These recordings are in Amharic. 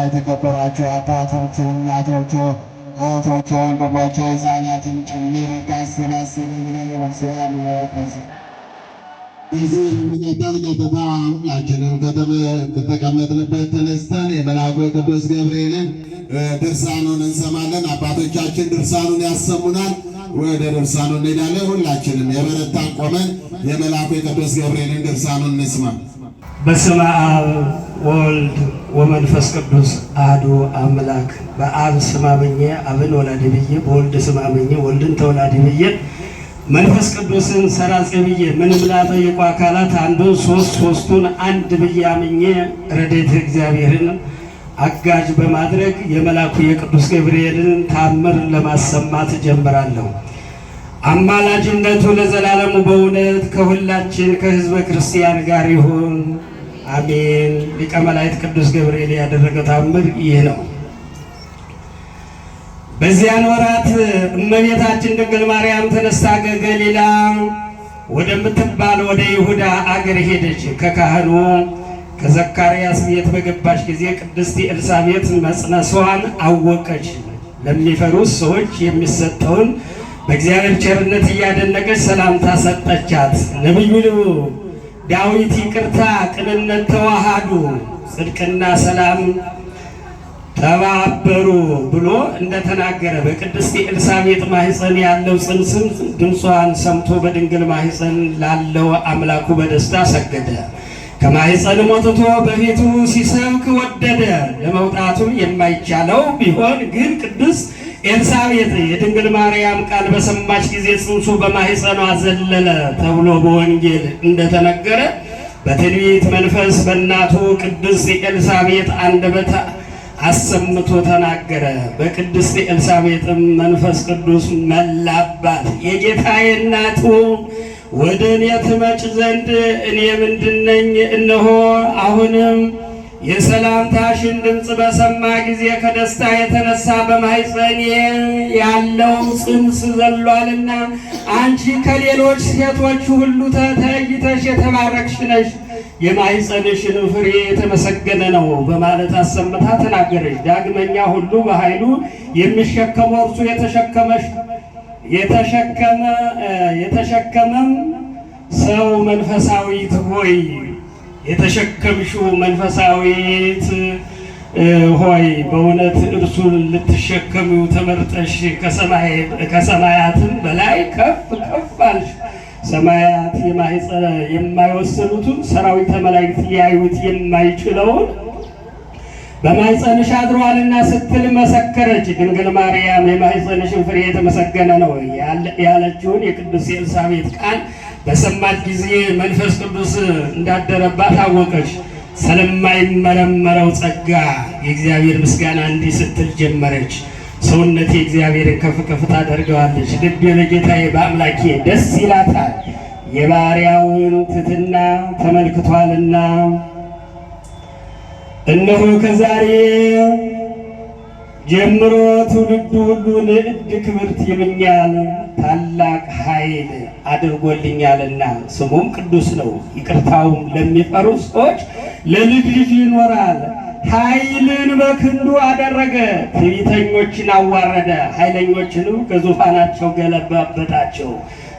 የተከበራችሁ አባቶች፣ እናቶች፣ እህቶች፣ ወንድሞች ሕፃናትን ጭምር ካሰባሰቡ እዚህ የምንጠን ከተማ ሁላችንም ከተቀመጥንበት ተነስተን የመልአኩ ቅዱስ ገብርኤልን ድርሳኑን እንሰማለን። አባቶቻችን ድርሳኑን ያሰሙናል። ወደ ድርሳኑ እንሄዳለን። ሁላችንም የበረታን ቆመን የመልአኩ የቅዱስ ገብርኤልን ድርሳኑን እንስማ። በስመ አብ ወልድ ወመንፈስ ቅዱስ አሐዱ አምላክ። በአብ ስም አምኜ አብን ወላዲ ብዬ፣ በወልድ ስም አምኜ ወልድን ተወላዲ ብዬ፣ መንፈስ ቅዱስን ሰራጺ ብዬ፣ ምንም ላጠየቁ አካላት አንዱን ሶስቱን አንድ ብዬ አምኜ ረድኤተ እግዚአብሔርን አጋዥ በማድረግ የመልአኩ የቅዱስ ገብርኤልን ታምር ለማሰማት ጀምራለሁ። አማላጅነቱ ለዘላለሙ በእውነት ከሁላችን ከሕዝበ ክርስቲያን ጋር ይሁን፣ አሜን። ሊቀ መላእክት ቅዱስ ገብርኤል ያደረገው ታምር ይህ ነው። በዚያን ወራት እመቤታችን ድንግል ማርያም ተነስታ ከገሊላ ወደምትባል ወደ ይሁዳ አገር ሄደች። ከካህኑ ከዘካርያስ ቤት በገባች ጊዜ ቅድስት ኤልሳቤጥ መጽነሷን አወቀች። ለሚፈሩት ሰዎች የሚሰጠውን በእግዚአብሔር ቸርነት እያደነቀች ሰላምታ ሰጠቻት። ነቢዩ ዳዊት ይቅርታ፣ ቅንነት ተዋሃዱ፣ ጽድቅና ሰላም ተባበሩ ብሎ እንደተናገረ በቅድስት ኤልሳቤጥ ማኅፀን ያለው ጽንስም ድምጿን ሰምቶ በድንግል ማኅፀን ላለው አምላኩ በደስታ ሰገደ። ከማኅፀንም ወጥቶ በፊቱ ሲሰብክ ወደደ። ለመውጣቱም የማይቻለው ቢሆን ግን ቅድስት ኤልሳቤጥ የድንግል ማርያም ቃል በሰማች ጊዜ ጽንሱ በማኅፀኗ ዘለለ ተብሎ በወንጌል እንደተነገረ በትንቢት መንፈስ በእናቱ ቅድስት ኤልሳቤጥ አንደበት አሰምቶ ተናገረ። በቅድስት ኤልሳቤጥም መንፈስ ቅዱስ መላባት። የጌታዬ እናቱ ወደ እኔ ትመጭ ዘንድ እኔ ምንድነኝ? እነሆ አሁንም የሰላምታሽን ድምፅ በሰማ ጊዜ ከደስታ የተነሳ በማኅፀኔ ያለው ጽንስ ዘሏልና አንቺ ከሌሎች ሴቶች ሁሉ ተለይተሽ የተባረክሽ ነሽ፣ የማኅፀንሽን ፍሬ የተመሰገነ ነው በማለት አሰምታ ተናገረች። ዳግመኛ ሁሉ በኃይሉ የሚሸከመው እርሱ የተሸከመም ሰው መንፈሳዊት ሆይ የተሸከምሽው መንፈሳዊት ሆይ በእውነት እርሱን ልትሸከሚው ተመርጠሽ ከሰማያትም በላይ ከፍ ከፍ አልሽ። ሰማያት የማይወስኑትን ሰራዊተ መላእክት ሊያዩት የማይችለውን በማኅፀንሽ አድሯልና ስትል መሰከረች። ድንግል ማርያም የማኅፀንሽን ፍሬ የተመሰገነ ነው ያለችውን የቅድስት ኤልሳቤጥ ቃል በሰማች ጊዜ መንፈስ ቅዱስ እንዳደረባት አወቀች። ስለማይመረመረው ጸጋ የእግዚአብሔር ምስጋና እንዲህ ስትል ጀመረች። ሰውነቴ እግዚአብሔርን ከፍ ከፍ ታደርገዋለች፣ ልቤ በጌታዬ በአምላኬ ደስ ይላታል፣ የባሪያውን ትሕትና ተመልክቷልና። እነሆ ከዛሬ ጀምሮ ትውልዱ ሁሉ ንዕድ ክብርት ይሉኛል፣ ታላቅ ኃይል አድርጎልኛልና። ስሙም ቅዱስ ነው፣ ይቅርታውም ለሚፈሩ ሰዎች ለልጅ ልጅ ይኖራል። ኃይልን በክንዱ አደረገ፣ ትዕቢተኞችን አዋረደ፣ ኃይለኞችንም ከዙፋናቸው ገለባበጣቸው።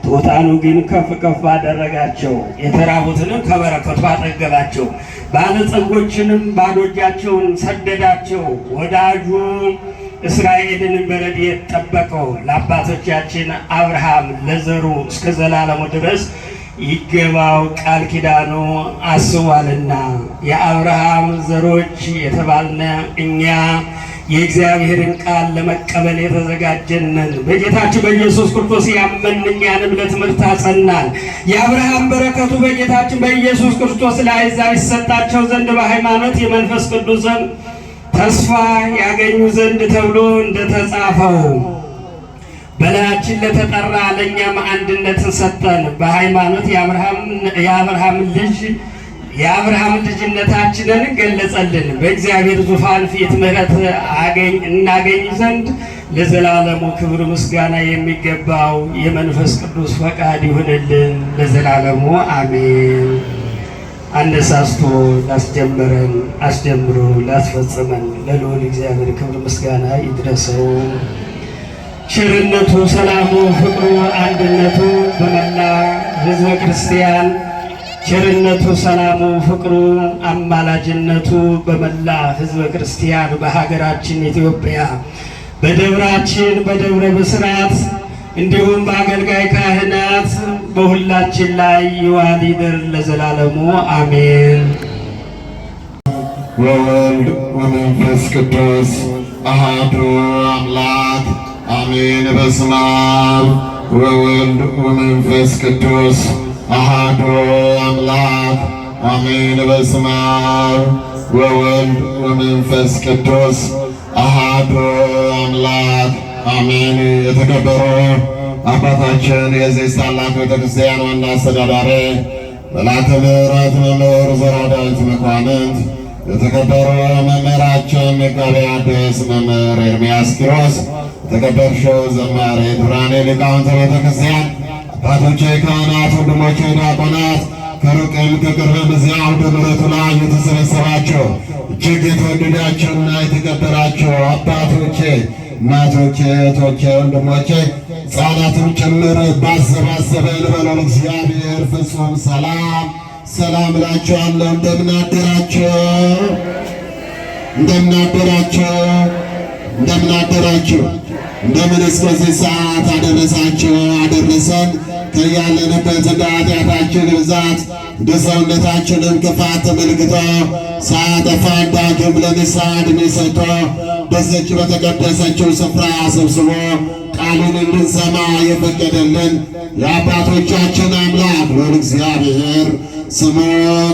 ትሑታኑ ግን ከፍ ከፍ አደረጋቸው፣ የተራቡትንም ከበረከቱ አጠገባቸው፣ ባለጸጎችንም ባዶ እጃቸውን ሰደዳቸው። ወዳጁ እስራኤልን በረድኤት ጠበቀው። ለአባቶቻችን አብርሃም ለዘሩ እስከ ዘላለሙ ድረስ ይገባው ቃል ኪዳኑ አስቧልና። የአብርሃም ዘሮች የተባልነ እኛ የእግዚአብሔርን ቃል ለመቀበል የተዘጋጀንን በጌታችን በኢየሱስ ክርስቶስ ያመንን እኛንም ለትምህርት አጸናን። የአብርሃም በረከቱ በጌታችን በኢየሱስ ክርስቶስ ለአሕዛብ ይሰጣቸው ዘንድ በሃይማኖት የመንፈስ ቅዱስን ተስፋ ያገኙ ዘንድ ተብሎ እንደተጻፈው በላያችን ለተጠራ ለእኛም አንድነትን ሰጠን። በሃይማኖት የአብርሃም ልጅ የአብርሃም ልጅነታችንን ገለጸልን። በእግዚአብሔር ዙፋን ፊት ምሕረት እናገኝ ዘንድ ለዘላለሙ ክብር ምስጋና የሚገባው የመንፈስ ቅዱስ ፈቃድ ይሁንልን ለዘላለሙ አሜን። አነሳስቶ ላስጀመረን አስጀምሮ ላስፈጸመን ለልዑል እግዚአብሔር ክብር ምስጋና ይድረሰው። ቸርነቱ፣ ሰላሙ፣ ፍቅሩ፣ አንድነቱ በመላ ሕዝበ ክርስቲያን ቸርነቱ፣ ሰላሙ፣ ፍቅሩ፣ አማላጅነቱ በመላ ሕዝበ ክርስቲያን በሀገራችን ኢትዮጵያ በደብራችን በደብረ ብስራት እንዲሁም በአገልጋይ ካህናት በሁላችን ላይ ይዋል ይደር ለዘላለሙ አሜን። ወወልድ ወመንፈስ ቅዱስ አሐዱ አምላክ አሜን። በስመ አብ ወወልድ ወመንፈስ ቅዱስ አሐዱ አምላክ አሜን። በስመ አብ ወወልድ ወመንፈስ ቅዱስ አሐዱ አምላክ አሜን። የተከበሩ አባታችን የዚህ ታላቅ ቤተክርስቲያን ዋና አስተዳዳሪ መልአከ ምሕረት መምህር ዘራዳዊት መኳንንት፣ የተከበሩ መምህራችን መጋቤ ሐዲስ መምህር ኤርምያስ ኪሮስ፣ የተከበርሽው ዘማሪት ብርሃኔ ሊቃውንተ ቤተክርስቲያን፣ አባቶቼ ካህናት፣ ወንድሞቼ ዲያቆናት፣ ከሩቅም ከቅርብም እዚያ አውደ ምሕረቱ ላይ የተሰበሰባችሁ እጅግ የተወደዳችሁና የተከበራችሁ አባቶቼ፣ እናቶቼ፣ እህቶቼ፣ ወንድሞቼ ሕፃናትም ጭምር ባሰባሰበ ልበለው እግዚአብሔር ፍጹም ሰላም ሰላም እላችኋለሁ። እንደምን አደራችሁ? እንደምን አደራችሁ? እንደምን አደራችሁ? እንደምን እስከዚህ ሰዓት አደረሳችሁ አደረሰን። ከያለንበት እንደ ኃጢአታችን ብዛት እንደ ሰውነታችንን ክፋት ተመልክቶ ሳያጠፋን ዳግም ለንስሐ ዕድሜ ሰጥቶ በዚች በተቀደሰችው ስፍራ ሰብስቦ ቃሉን እንድንሰማ የፈቀደልን የአባቶቻችን አምላክ ልዑል እግዚአብሔር ስሙ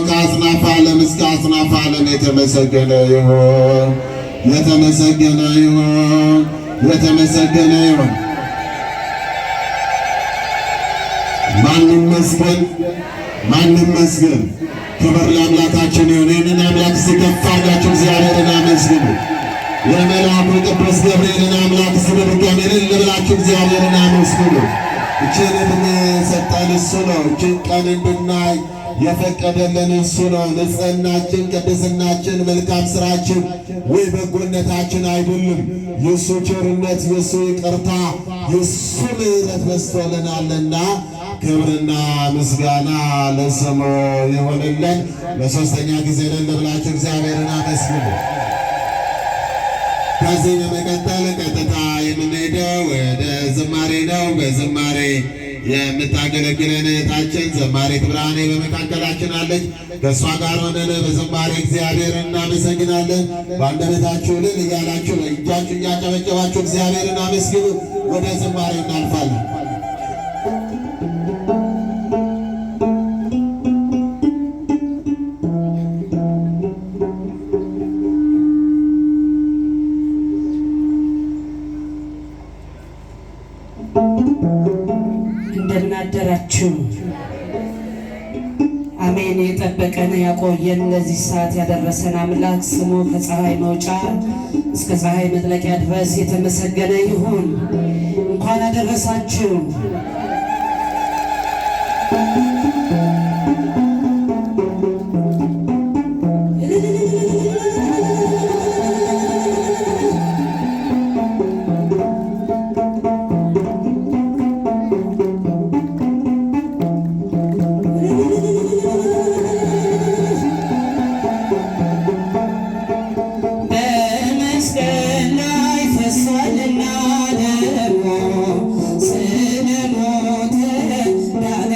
ከአጽናፈ ዓለም እስከ አጽናፈ ዓለም የተመሰገነ ይሁን፣ የተመሰገነ ይሁን፣ የተመሰገነ ይሁን። ማንም መስገን ማንም መስገን። ክብር ለአምላካችን ይሁን። ይህንን አምላክ ሲከፍ አድርጋችሁ እግዚአብሔርን አመስግኑ። የመልአኩ ቅዱስ ገብርኤልን አምላክ ስበድጋሜ እልል ብላችሁ እግዚአብሔርን አመስግኑ። እችን ዕድሜ የሰጠን እሱ ነው። እችን ቀን እንድናይ የፈቀደልን እሱ ነው። ንጽሕናችን፣ ቅድስናችን፣ መልካም ሥራችን ወይ በጎነታችን አይደለም። የእሱ ቸርነት፣ የእሱ ይቅርታ፣ የእሱ ምሕረት በዝቶልናልና ክብርና ምስጋና ለስሙ ይሁንልን። ለሶስተኛ ጊዜ እልል ብላችሁ እግዚአብሔርን አመስግኑ። ከዚህ በመቀጠል ቀጥታ የምንሄደው ወደ ዝማሬ ነው። በዝማሬ የምታገለግለን እህታችን ዘማሪት ብርሃኔ በመካከላችን አለች። ከእሷ ጋር ሆነን በዝማሬ እግዚአብሔርን እናመሰግናለን። በአንደበታችሁ እልል እያላችሁ እጃችሁ እያጨበጨባችሁ እግዚአብሔርን አመስግኑ። ወደ ዝማሬ እናልፋለን። እንደምናደራችሁ አሜን። የጠበቀን ያቆየን ለዚህ ሰዓት ያደረሰን አምላክ ስሙ ከፀሐይ መውጫ እስከ ፀሐይ መጥለቂያ ድረስ የተመሰገነ ይሁን። እንኳን አደረሳችሁ። ስለሞተ ዳነ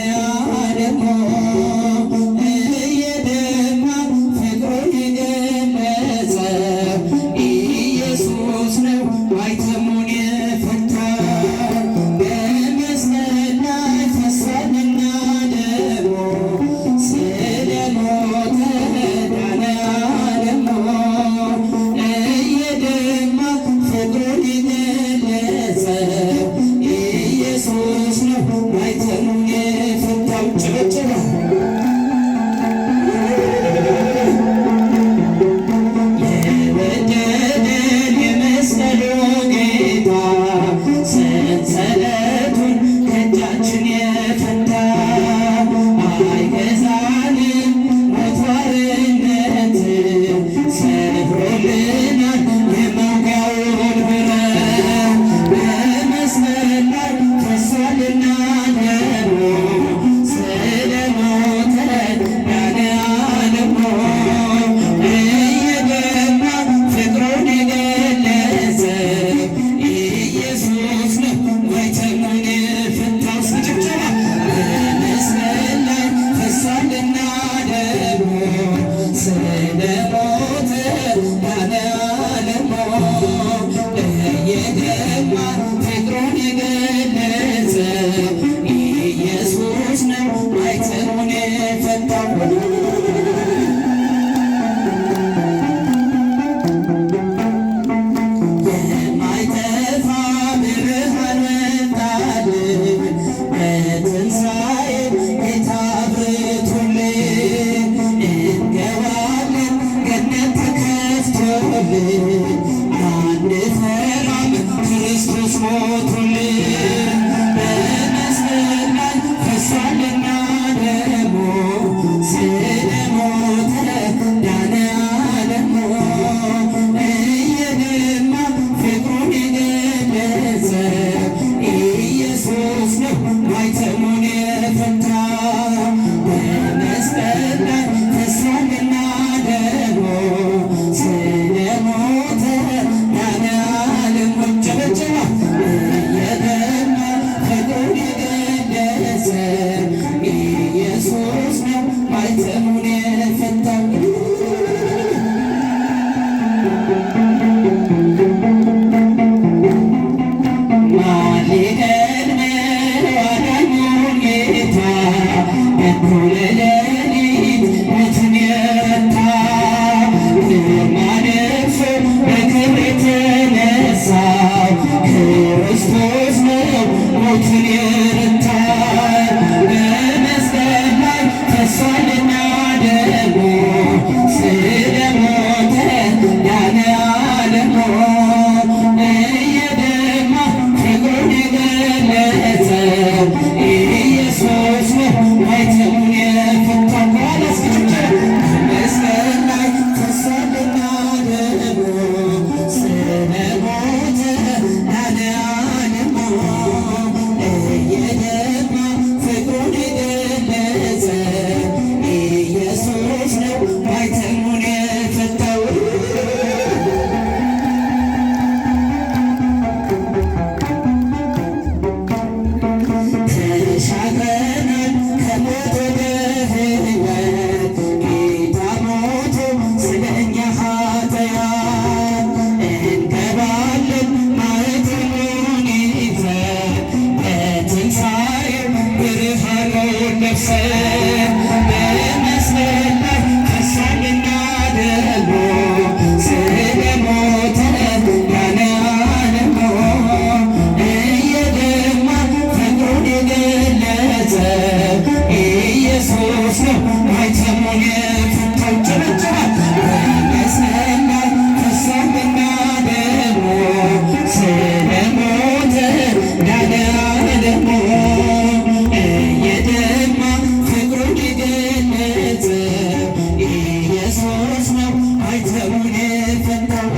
ፈንታው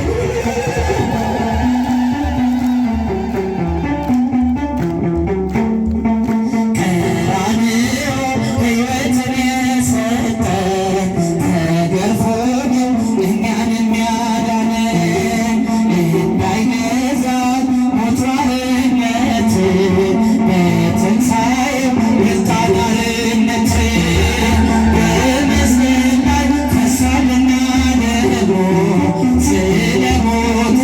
ስለሞት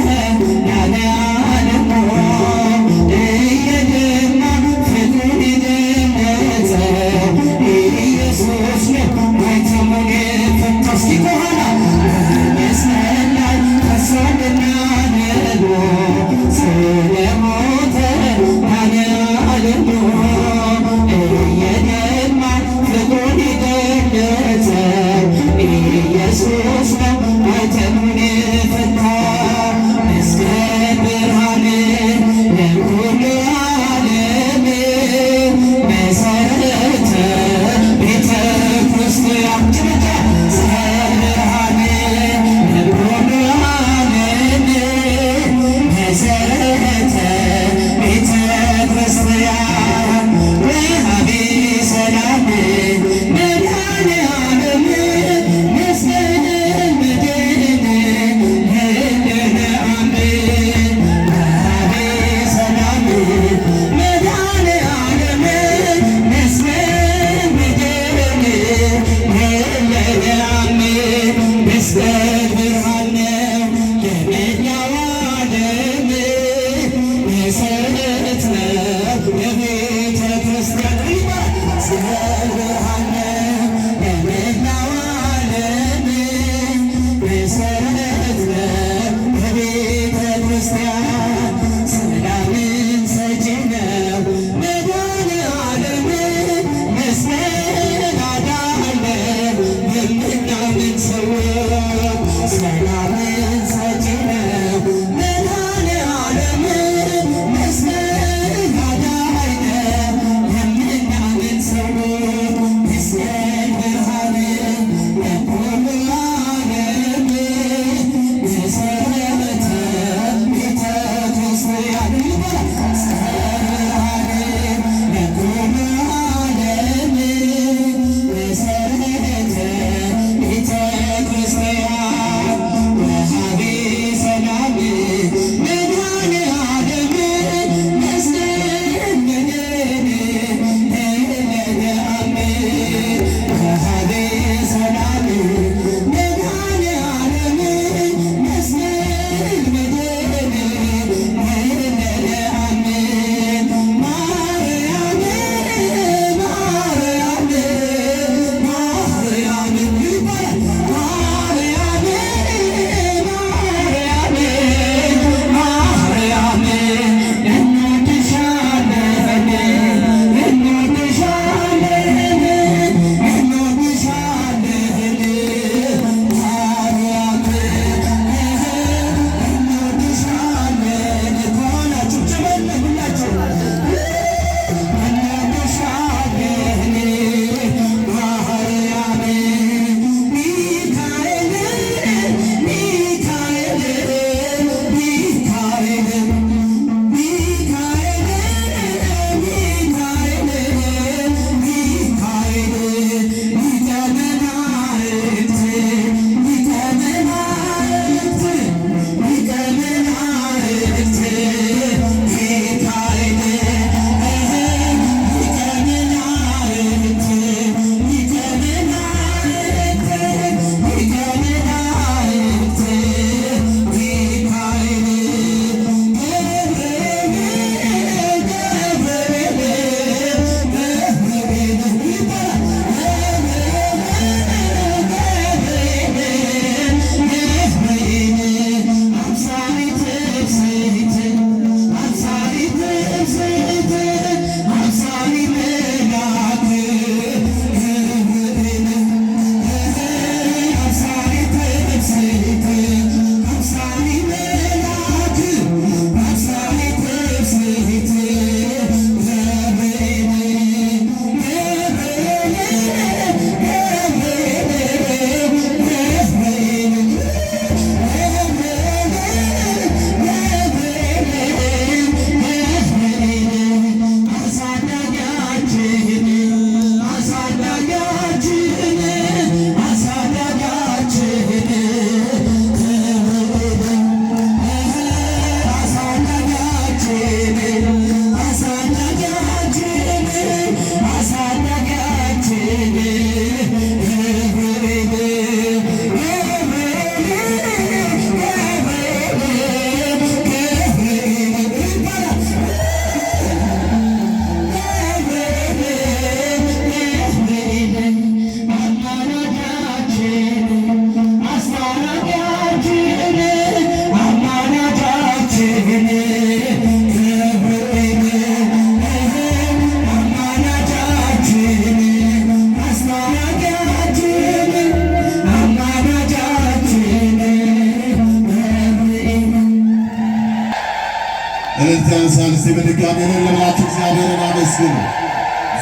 እልልታ ያንሳል። እስቲ በድጋሚ ለብላችሁ እግዚአብሔርን አመስግኑ።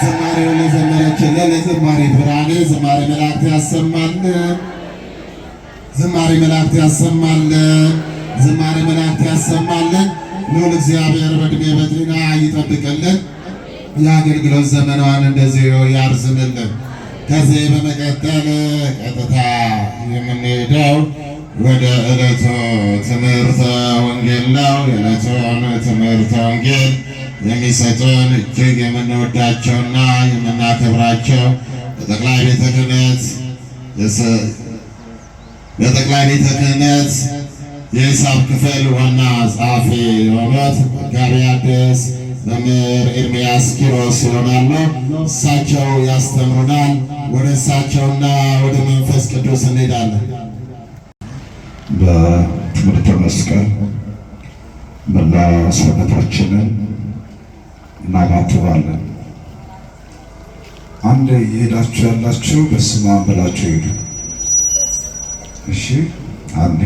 ዝማሬውን ለዘመረችልን ለዘማሪት ብርሃኔ ዝማሬ መላእክት ያሰማልን። ዝማሬ መላእክት ያሰማልን። ዝማሬ መላእክት ያሰማልን። ልዑል እግዚአብሔር በዕድሜ በጤና ይጠብቅልን። የአገልግሎት ዘመኗን እንደዚሁ ያርዝምልን። ከዚህ በመቀጠል ቀጥታ የምንሄደው ወደ ዕለቱ ትምህርተ ወንጌል ነው። የዕለቱን ትምህርተ ወንጌል የሚሰጡን እጅግ የምንወዳቸውና የምናከብራቸው በጠቅላይ ቤተ ክህነት የሂሳብ ክፍል ዋና ጸሐፊ የሆኑት መጋቤ ሐዲስ መምህር ኤርምያስ ኪሮስ ይሆናሉ። እሳቸው ያስተምሩናል። ወደ እሳቸውና ወደ መንፈስ ቅዱስ እንሄዳለን። በትምህርተ መስቀል መላ ሰውነታችንን እናማትባለን። አንድ እየሄዳችሁ ያላችሁ በስመ አብ ብላችሁ ሂዱ። እሺ፣ አንዴ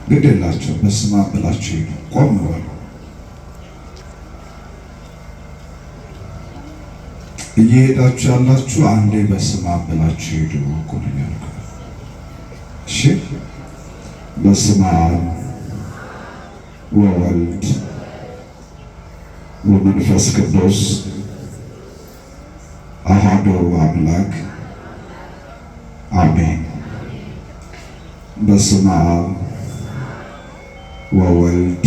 ግድ የላችሁ በስመ አብ ብላችሁ ሂዱ። ቆም በሉ። እየሄዳችሁ ያላችሁ አንዴ በስመ አብ ብላችሁ ሂዱ። ቆንኛል። እሺ፣ በስመ አብ ወወልድ ወመንፈስ ቅዱስ አሐዱ አምላክ አሜን። በስመ አብ ወወልድ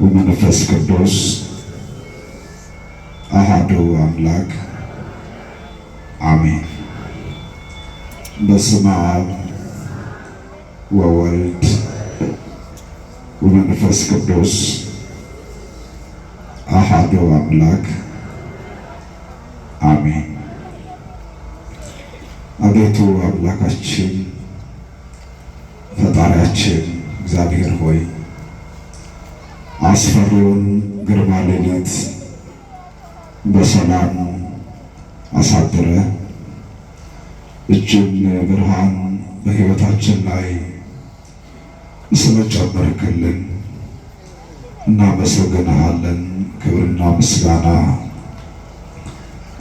ወመንፈስ ቅዱስ አሐዱ አምላክ አሜን። በስመ አብ ወወልድ ወመንፈስ ቅዱስ አሐዱ አምላክ አሜን። አቤቱ አምላካችን ፈጣሪያችን እግዚአብሔር ሆይ አስፈሪውን ግርማ ሌሊት በሰላም አሳድረ እጅን ብርሃን በሕይወታችን ላይ ስለጨመርክልን እናመሰግንሃለን። ክብርና ምስጋና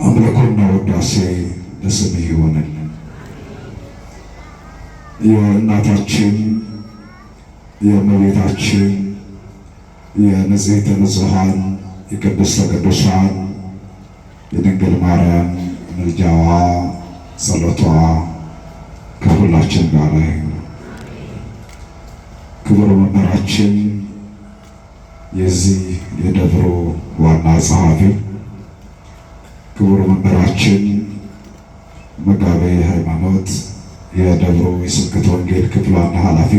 አምልኮና ውዳሴ ለስምህ ይሆንልን። የእናታችን የእመቤታችን የንጽሕተ ንጹሐን የቅድስተ ቅዱሳን የድንግል ማርያም ምልጃዋ ጸሎቷ ከሁላችን ጋር ይሁን። ክቡር መምህራችን የዚህ የደብሩ ዋና ጸሐፊ፣ ክቡር መምህራችን መጋቤ ሃይማኖት የደብሩ የስብከተ ወንጌል ክፍል ዋና ኃላፊ፣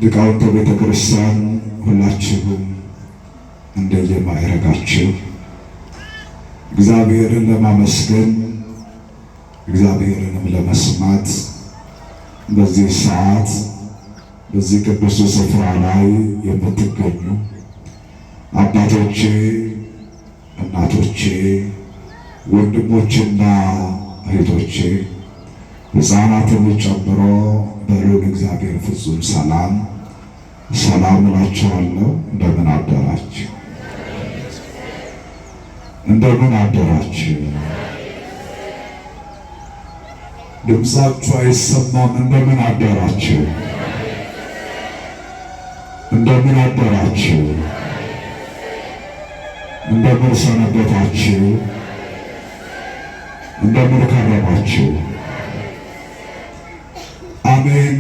ሊቃውንተ ቤተ ክርስቲያን ሁላችሁም እንደየማዕረጋችሁ እግዚአብሔርን ለማመስገን እግዚአብሔርንም ለመስማት በዚህ ሰዓት በዚህ ቅዱስ ስፍራ ላይ የምትገኙ አባቶቼ፣ እናቶቼ፣ ወንድሞቼና እህቶቼ ሕፃናትን ጨምሮ በልዑል እግዚአብሔር ፍጹም ሰላም እላችኋለሁ። እንደምን አደራችሁ? እንደምን አደራችሁ? ድምፃችሁ አይሰማም። እንደምን አደራችሁ? እንደምን አደራችሁ? እንደምን ሰነበታችሁ? እንደምን ከረማችሁ? አሜን።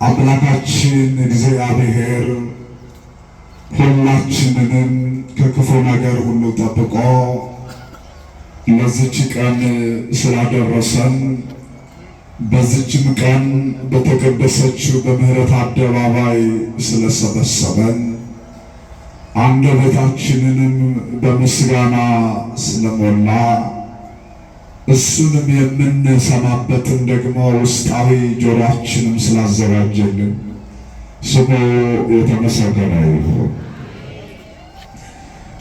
አምላካችን እግዚአብሔር ሁላችንንም ከክፉ ነገር ሁሉ ጠብቆ ለዚች ቀን ስላደረሰን በዚችም ቀን በተቀደሰችው በምህረት አደባባይ ስለሰበሰበን አንደበታችንንም በምስጋና ስለሞላ እሱንም የምንሰማበትን ደግሞ ውስጣዊ ጆሮአችንም ስላዘጋጀልን ስሙ የተመሰገነ ይሁን።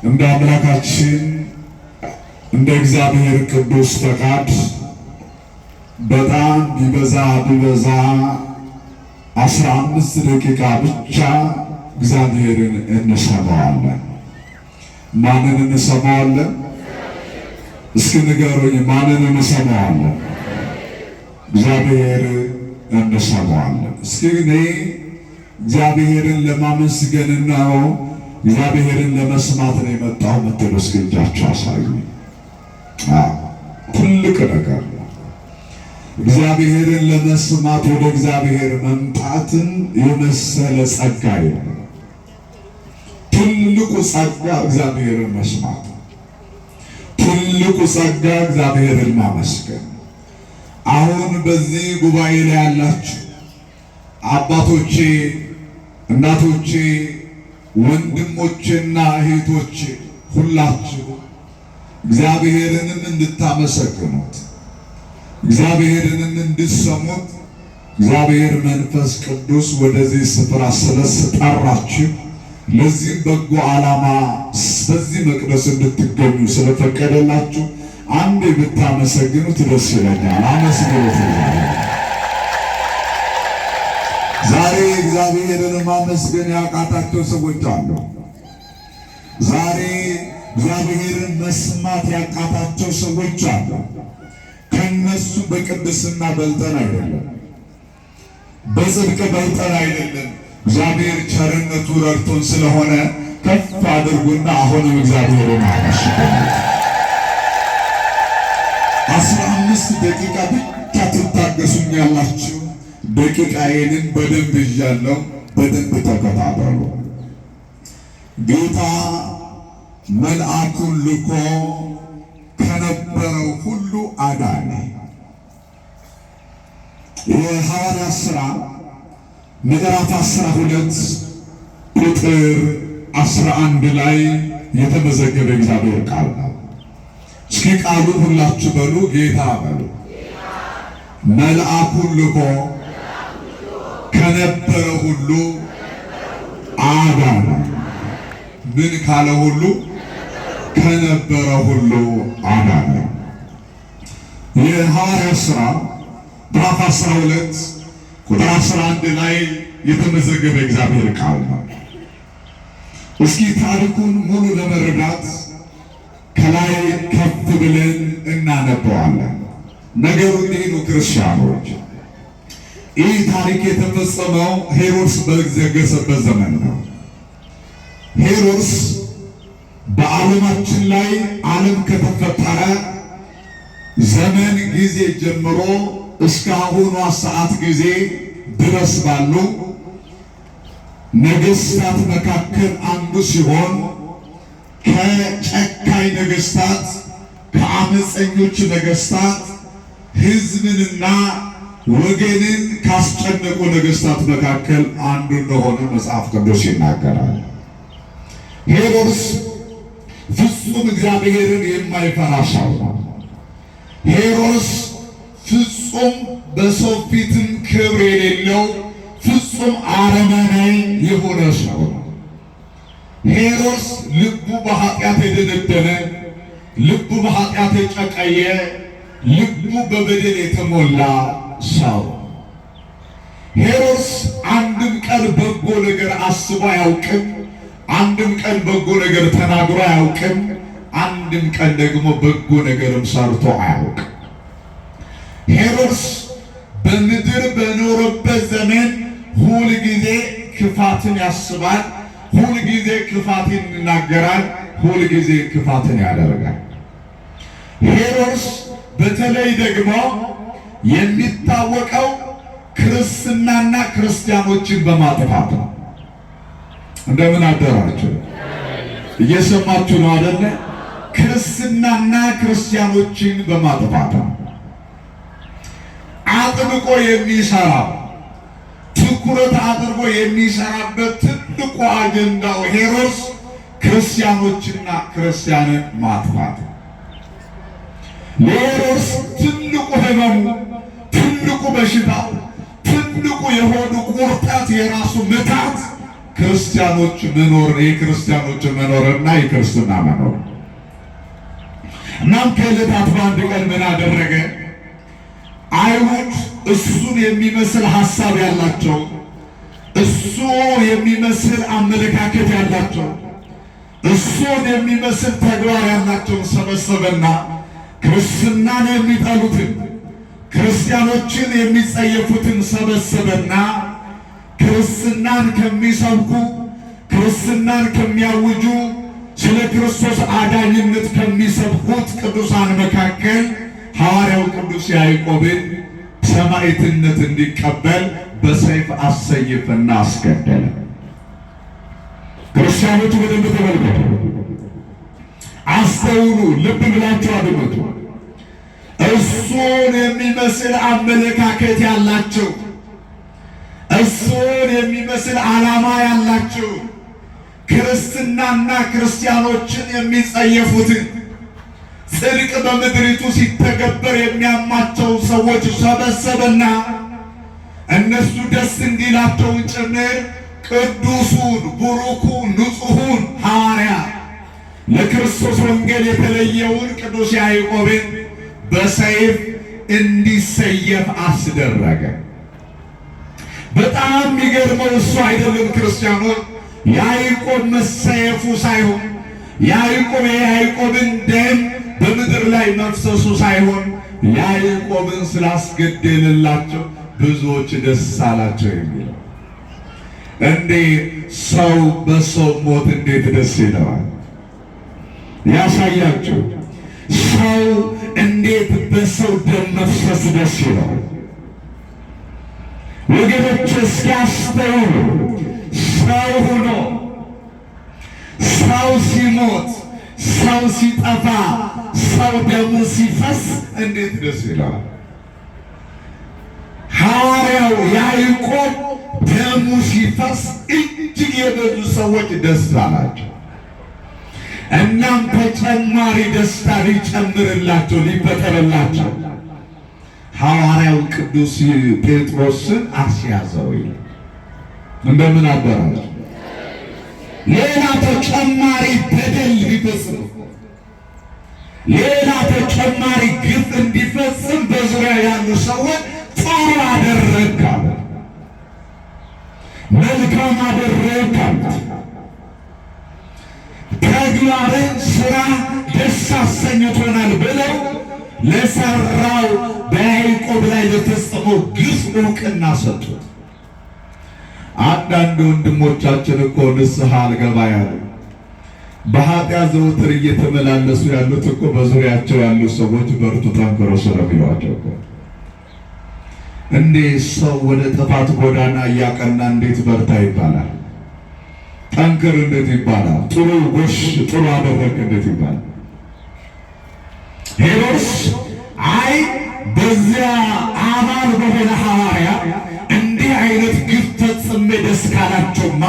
እንደ አምላካችን እንደ እግዚአብሔር ቅዱስ ፈቃድ በጣም ቢበዛ 15 ደቂቃ ብቻ እግዚአብሔርን እንሰማዋለን። ማንን እንሰማዋለን? እስኪ ንገሩኝ፣ ማንን እንሰማዋለን? እግዚአብሔር እንሰማዋለን። እስኪ እኔ እግዚአብሔርን ለማመስገን ነው እግዚአብሔርን ለመስማት ነው የመጣው ምትሉ እስኪ እጃችሁ አሳዩ። ትልቅ ነገር ነው። እግዚአብሔርን ለመስማት ወደ እግዚአብሔር መምጣትን የመሰለ ጸጋ የለም። ትልቁ ጸጋ እግዚአብሔርን መስማት፣ ትልቁ ጸጋ እግዚአብሔርን ማመስገን። አሁን በዚህ ጉባኤ ላይ ያላችሁ አባቶቼ፣ እናቶቼ፣ ወንድሞቼና እህቶቼ ሁላችሁ እግዚአብሔርንም እንድታመሰግኑት እግዚአብሔርንም እንድትሰሙት እግዚአብሔር መንፈስ ቅዱስ ወደዚህ ስፍራ ስለጠራችሁ ለዚህ በጎ ዓላማ በዚህ መቅደስ እንድትገኙ ስለፈቀደላችሁ አንዴ ብታመሰግኑት ደስ ይለኛል። አመስግኑት። ዛሬ እግዚአብሔርን ማመስገን ያቃታቸው ሰዎች አሉ። ዛሬ እግዚአብሔርን መስማት ያቃታቸው ሰዎች አሉ። ከነሱ በቅድስና በልጠን አይደለም፣ በጽድቅ በልጠን አይደለም። እግዚአብሔር ቸርነቱ ረድቶን ስለሆነ ከፍ አድርጉና አሁንም እግዚአብሔርን አመስግኑ። 15 ደቂቃ ብቻ ትታገሱኛላችሁ። ደቂቃዬንን በደንብ ይዣለሁ። በደንብ ተከታተሉ። ጌታ መልአኩን ልኮ ከነበረው ሁሉ አዳነ። የሐዋርያት ሥራ ምዕራፍ 12 ቁጥር 11 ላይ የተመዘገበ እግዚአብሔር ቃል ነው። እስኪ ቃሉን ሁላችሁ በሉ፣ ጌታ በሉ። መልአኩን ልኮ ከነበረው ሁሉ አዳነ። ምን ካለ ሁሉ? ከነበረ ሁሉ አዳነ። የሐዋርያት ሥራ ምዕራፍ 12 ቁጥር 11 ላይ የተመዘገበ እግዚአብሔር ቃል ነው። እስኪ ታሪኩን ሙሉ ለመረዳት ከላይ ከፍ ብለን እናነበዋለን። ነገሩ እንዲህ ነው ክርስቲያኖች። ይህ ታሪክ የተፈጸመው ሄሮድስ በነገሰበት ዘመን ነው። ሄሮድስ በዓለማችን ላይ ዓለም ከተፈጠረ ዘመን ጊዜ ጀምሮ እስከ አሁኗ ሰዓት ጊዜ ድረስ ባሉ ነገሥታት መካከል አንዱ ሲሆን ከጨካኝ ነገሥታት ከአመፀኞች ነገሥታት ሕዝብንና ወገንን ካስጨነቁ ነገሥታት መካከል አንዱ እንደሆነ መጽሐፍ ቅዱስ ይናገራል። ሄሮድስ ፍጹም እግዚአብሔርን የማይፈራ ሰው ነው። ሄሮድስ ፍጹም በሰው ፊትም ክብር የሌለው ፍጹም አረመኔ የሆነ ሰው ነው። ሄሮድስ ልቡ በኃጢአት የደነደነ፣ ልቡ በኃጢአት የጨቀየ፣ ልቡ በበደል የተሞላ ሰው። ሄሮድስ አንድም ቀን በጎ ነገር አስቦ አያውቅም። አንድም ቀን በጎ ነገር ተናግሮ አያውቅም። አንድም ቀን ደግሞ በጎ ነገርም ሰርቶ አያውቅም። ሄሮድስ በምድር በኖረበት ዘመን ሁል ጊዜ ክፋትን ያስባል፣ ሁል ጊዜ ክፋትን ይናገራል፣ ሁል ጊዜ ክፋትን ያደርጋል። ሄሮድስ በተለይ ደግሞ የሚታወቀው ክርስትናና ክርስቲያኖችን በማጥፋት ነው። እንደምን አደራችሁ? እየሰማችሁ ነው አይደለ? ክርስትናና ክርስቲያኖችን በማጥፋት ነው አጥብቆ የሚሰራው። ትኩረት አድርጎ የሚሰራበት ትልቁ አጀንዳው ሄሮድስ ክርስቲያኖችና ክርስቲያንን ማጥፋት። ለሄሮድስ ትልቁ ህመሙ፣ ትልቁ በሽታው፣ ትልቁ የሆዱ ቁርጠት፣ የራሱ ምታት ክርስቲያኖች መኖር፣ የክርስቲያኖች መኖርና የክርስትና መኖር። እናም ከዕለታት በአንድ ቀን ምን አደረገ? አይሁድ እሱን የሚመስል ሐሳብ ያላቸው፣ እሱ የሚመስል አመለካከት ያላቸው፣ እሱን የሚመስል ተግባር ያላቸውን ሰበሰበና ክርስትናን የሚጠሉትን ክርስቲያኖችን የሚጸየፉትን ሰበሰበና ክርስትናን ከሚሰብኩ ክርስትናን ከሚያውጁ ስለ ክርስቶስ አዳኝነት ከሚሰብኩት ቅዱሳን መካከል ሐዋርያው ቅዱስ ያዕቆብን ሰማዕትነት እንዲቀበል በሰይፍ አሰይፍና አስገደለ። ክርስቲያኖቹ በደንብ ተመልከቱ፣ አስተውሉ፣ ልብ ብላችሁ አድምጡ። እሱን የሚመስል አመለካከት ያላቸው፣ እሱን የሚመስል ዓላማ ያላቸው ክርስትናና ክርስቲያኖችን የሚጸየፉትን ጽድቅ በምድሪቱ ሲተገበር የሚያማቸው ሰዎች ሰበሰበና እነሱ ደስ እንዲላቸው ጭምር ቅዱሱን ቡሩኩን ንጹሑን ሐዋርያ ለክርስቶስ ወንጌል የተለየውን ቅዱስ ያዕቆብን በሰይፍ እንዲሰየፍ አስደረገ። በጣም የሚገርመው እሱ አይደለም ክርስቲያኖች፣ ያዕቆብ መሰየፉ ሳይሆን የያዕቆብን ደም በምድር ላይ መፍሰሱ ሳይሆን ያዕቆብን ስላስገደልላቸው ብዙዎች ደስ አላቸው የሚለው። እንዴት ሰው በሰው ሞት እንዴት ደስ ይለዋል? ያሳያችሁ። ሰው እንዴት በሰው ደም መፍሰስ ደስ ይለዋል? ወገኖች እስኪያስተውሉ፣ ሰው ሆኖ ሰው ሲሞት፣ ሰው ሲጠፋ፣ ሰው ደሙ ሲፈስ እንዴት ደስ ይለዋል? ሐዋርያው ያዕቆብ ደሙ ሲፈስ እጅግ የበዙ ሰዎች ደስ አላቸው። እናም ተጨማሪ ደስታ ሊጨምርላቸው ሊፈጠርላቸው ሐዋርያው ቅዱስ ጴጥሮስን አስያዘው። እንደምን አደራችሁ? ሌላ ተጨማሪ በደል ሊፈጽም፣ ሌላ ተጨማሪ ግፍ እንዲፈጽም በዙሪያ ያሉ ሰዎች ጥሩ አደረግህ አለ፣ መልካም አደረግህ አለ። ተግባርን ስራ ደስ አሰኝቶናል ብለው ለሰራው በያዕቆብ ላይ ለተፈጸመው ግፍ እውቅና ሰጡት። አንዳንድ ወንድሞቻችን እኮ ንስሐ አልገባ ያሉ በኃጢአት ዘወትር እየተመላለሱ ያሉት እኮ በዙሪያቸው ያሉ ሰዎች በርቱ ጠንክሮ ስለሚሏቸው እኮ። እንዴት ሰው ወደ ጥፋት ጎዳና እያቀና እንዴት በርታ ይባላል? ጠንክር እንዴት ይባላል? ጥሩ ጎሽ ጥሩ አደረግ እንዴት ይባላል? ሄሮድስ አይ በዚያ አማን በሆነ ሐዋርያ እንዲህ አይነት ግፍ ፈጽሜ ደስ ካላቸውማ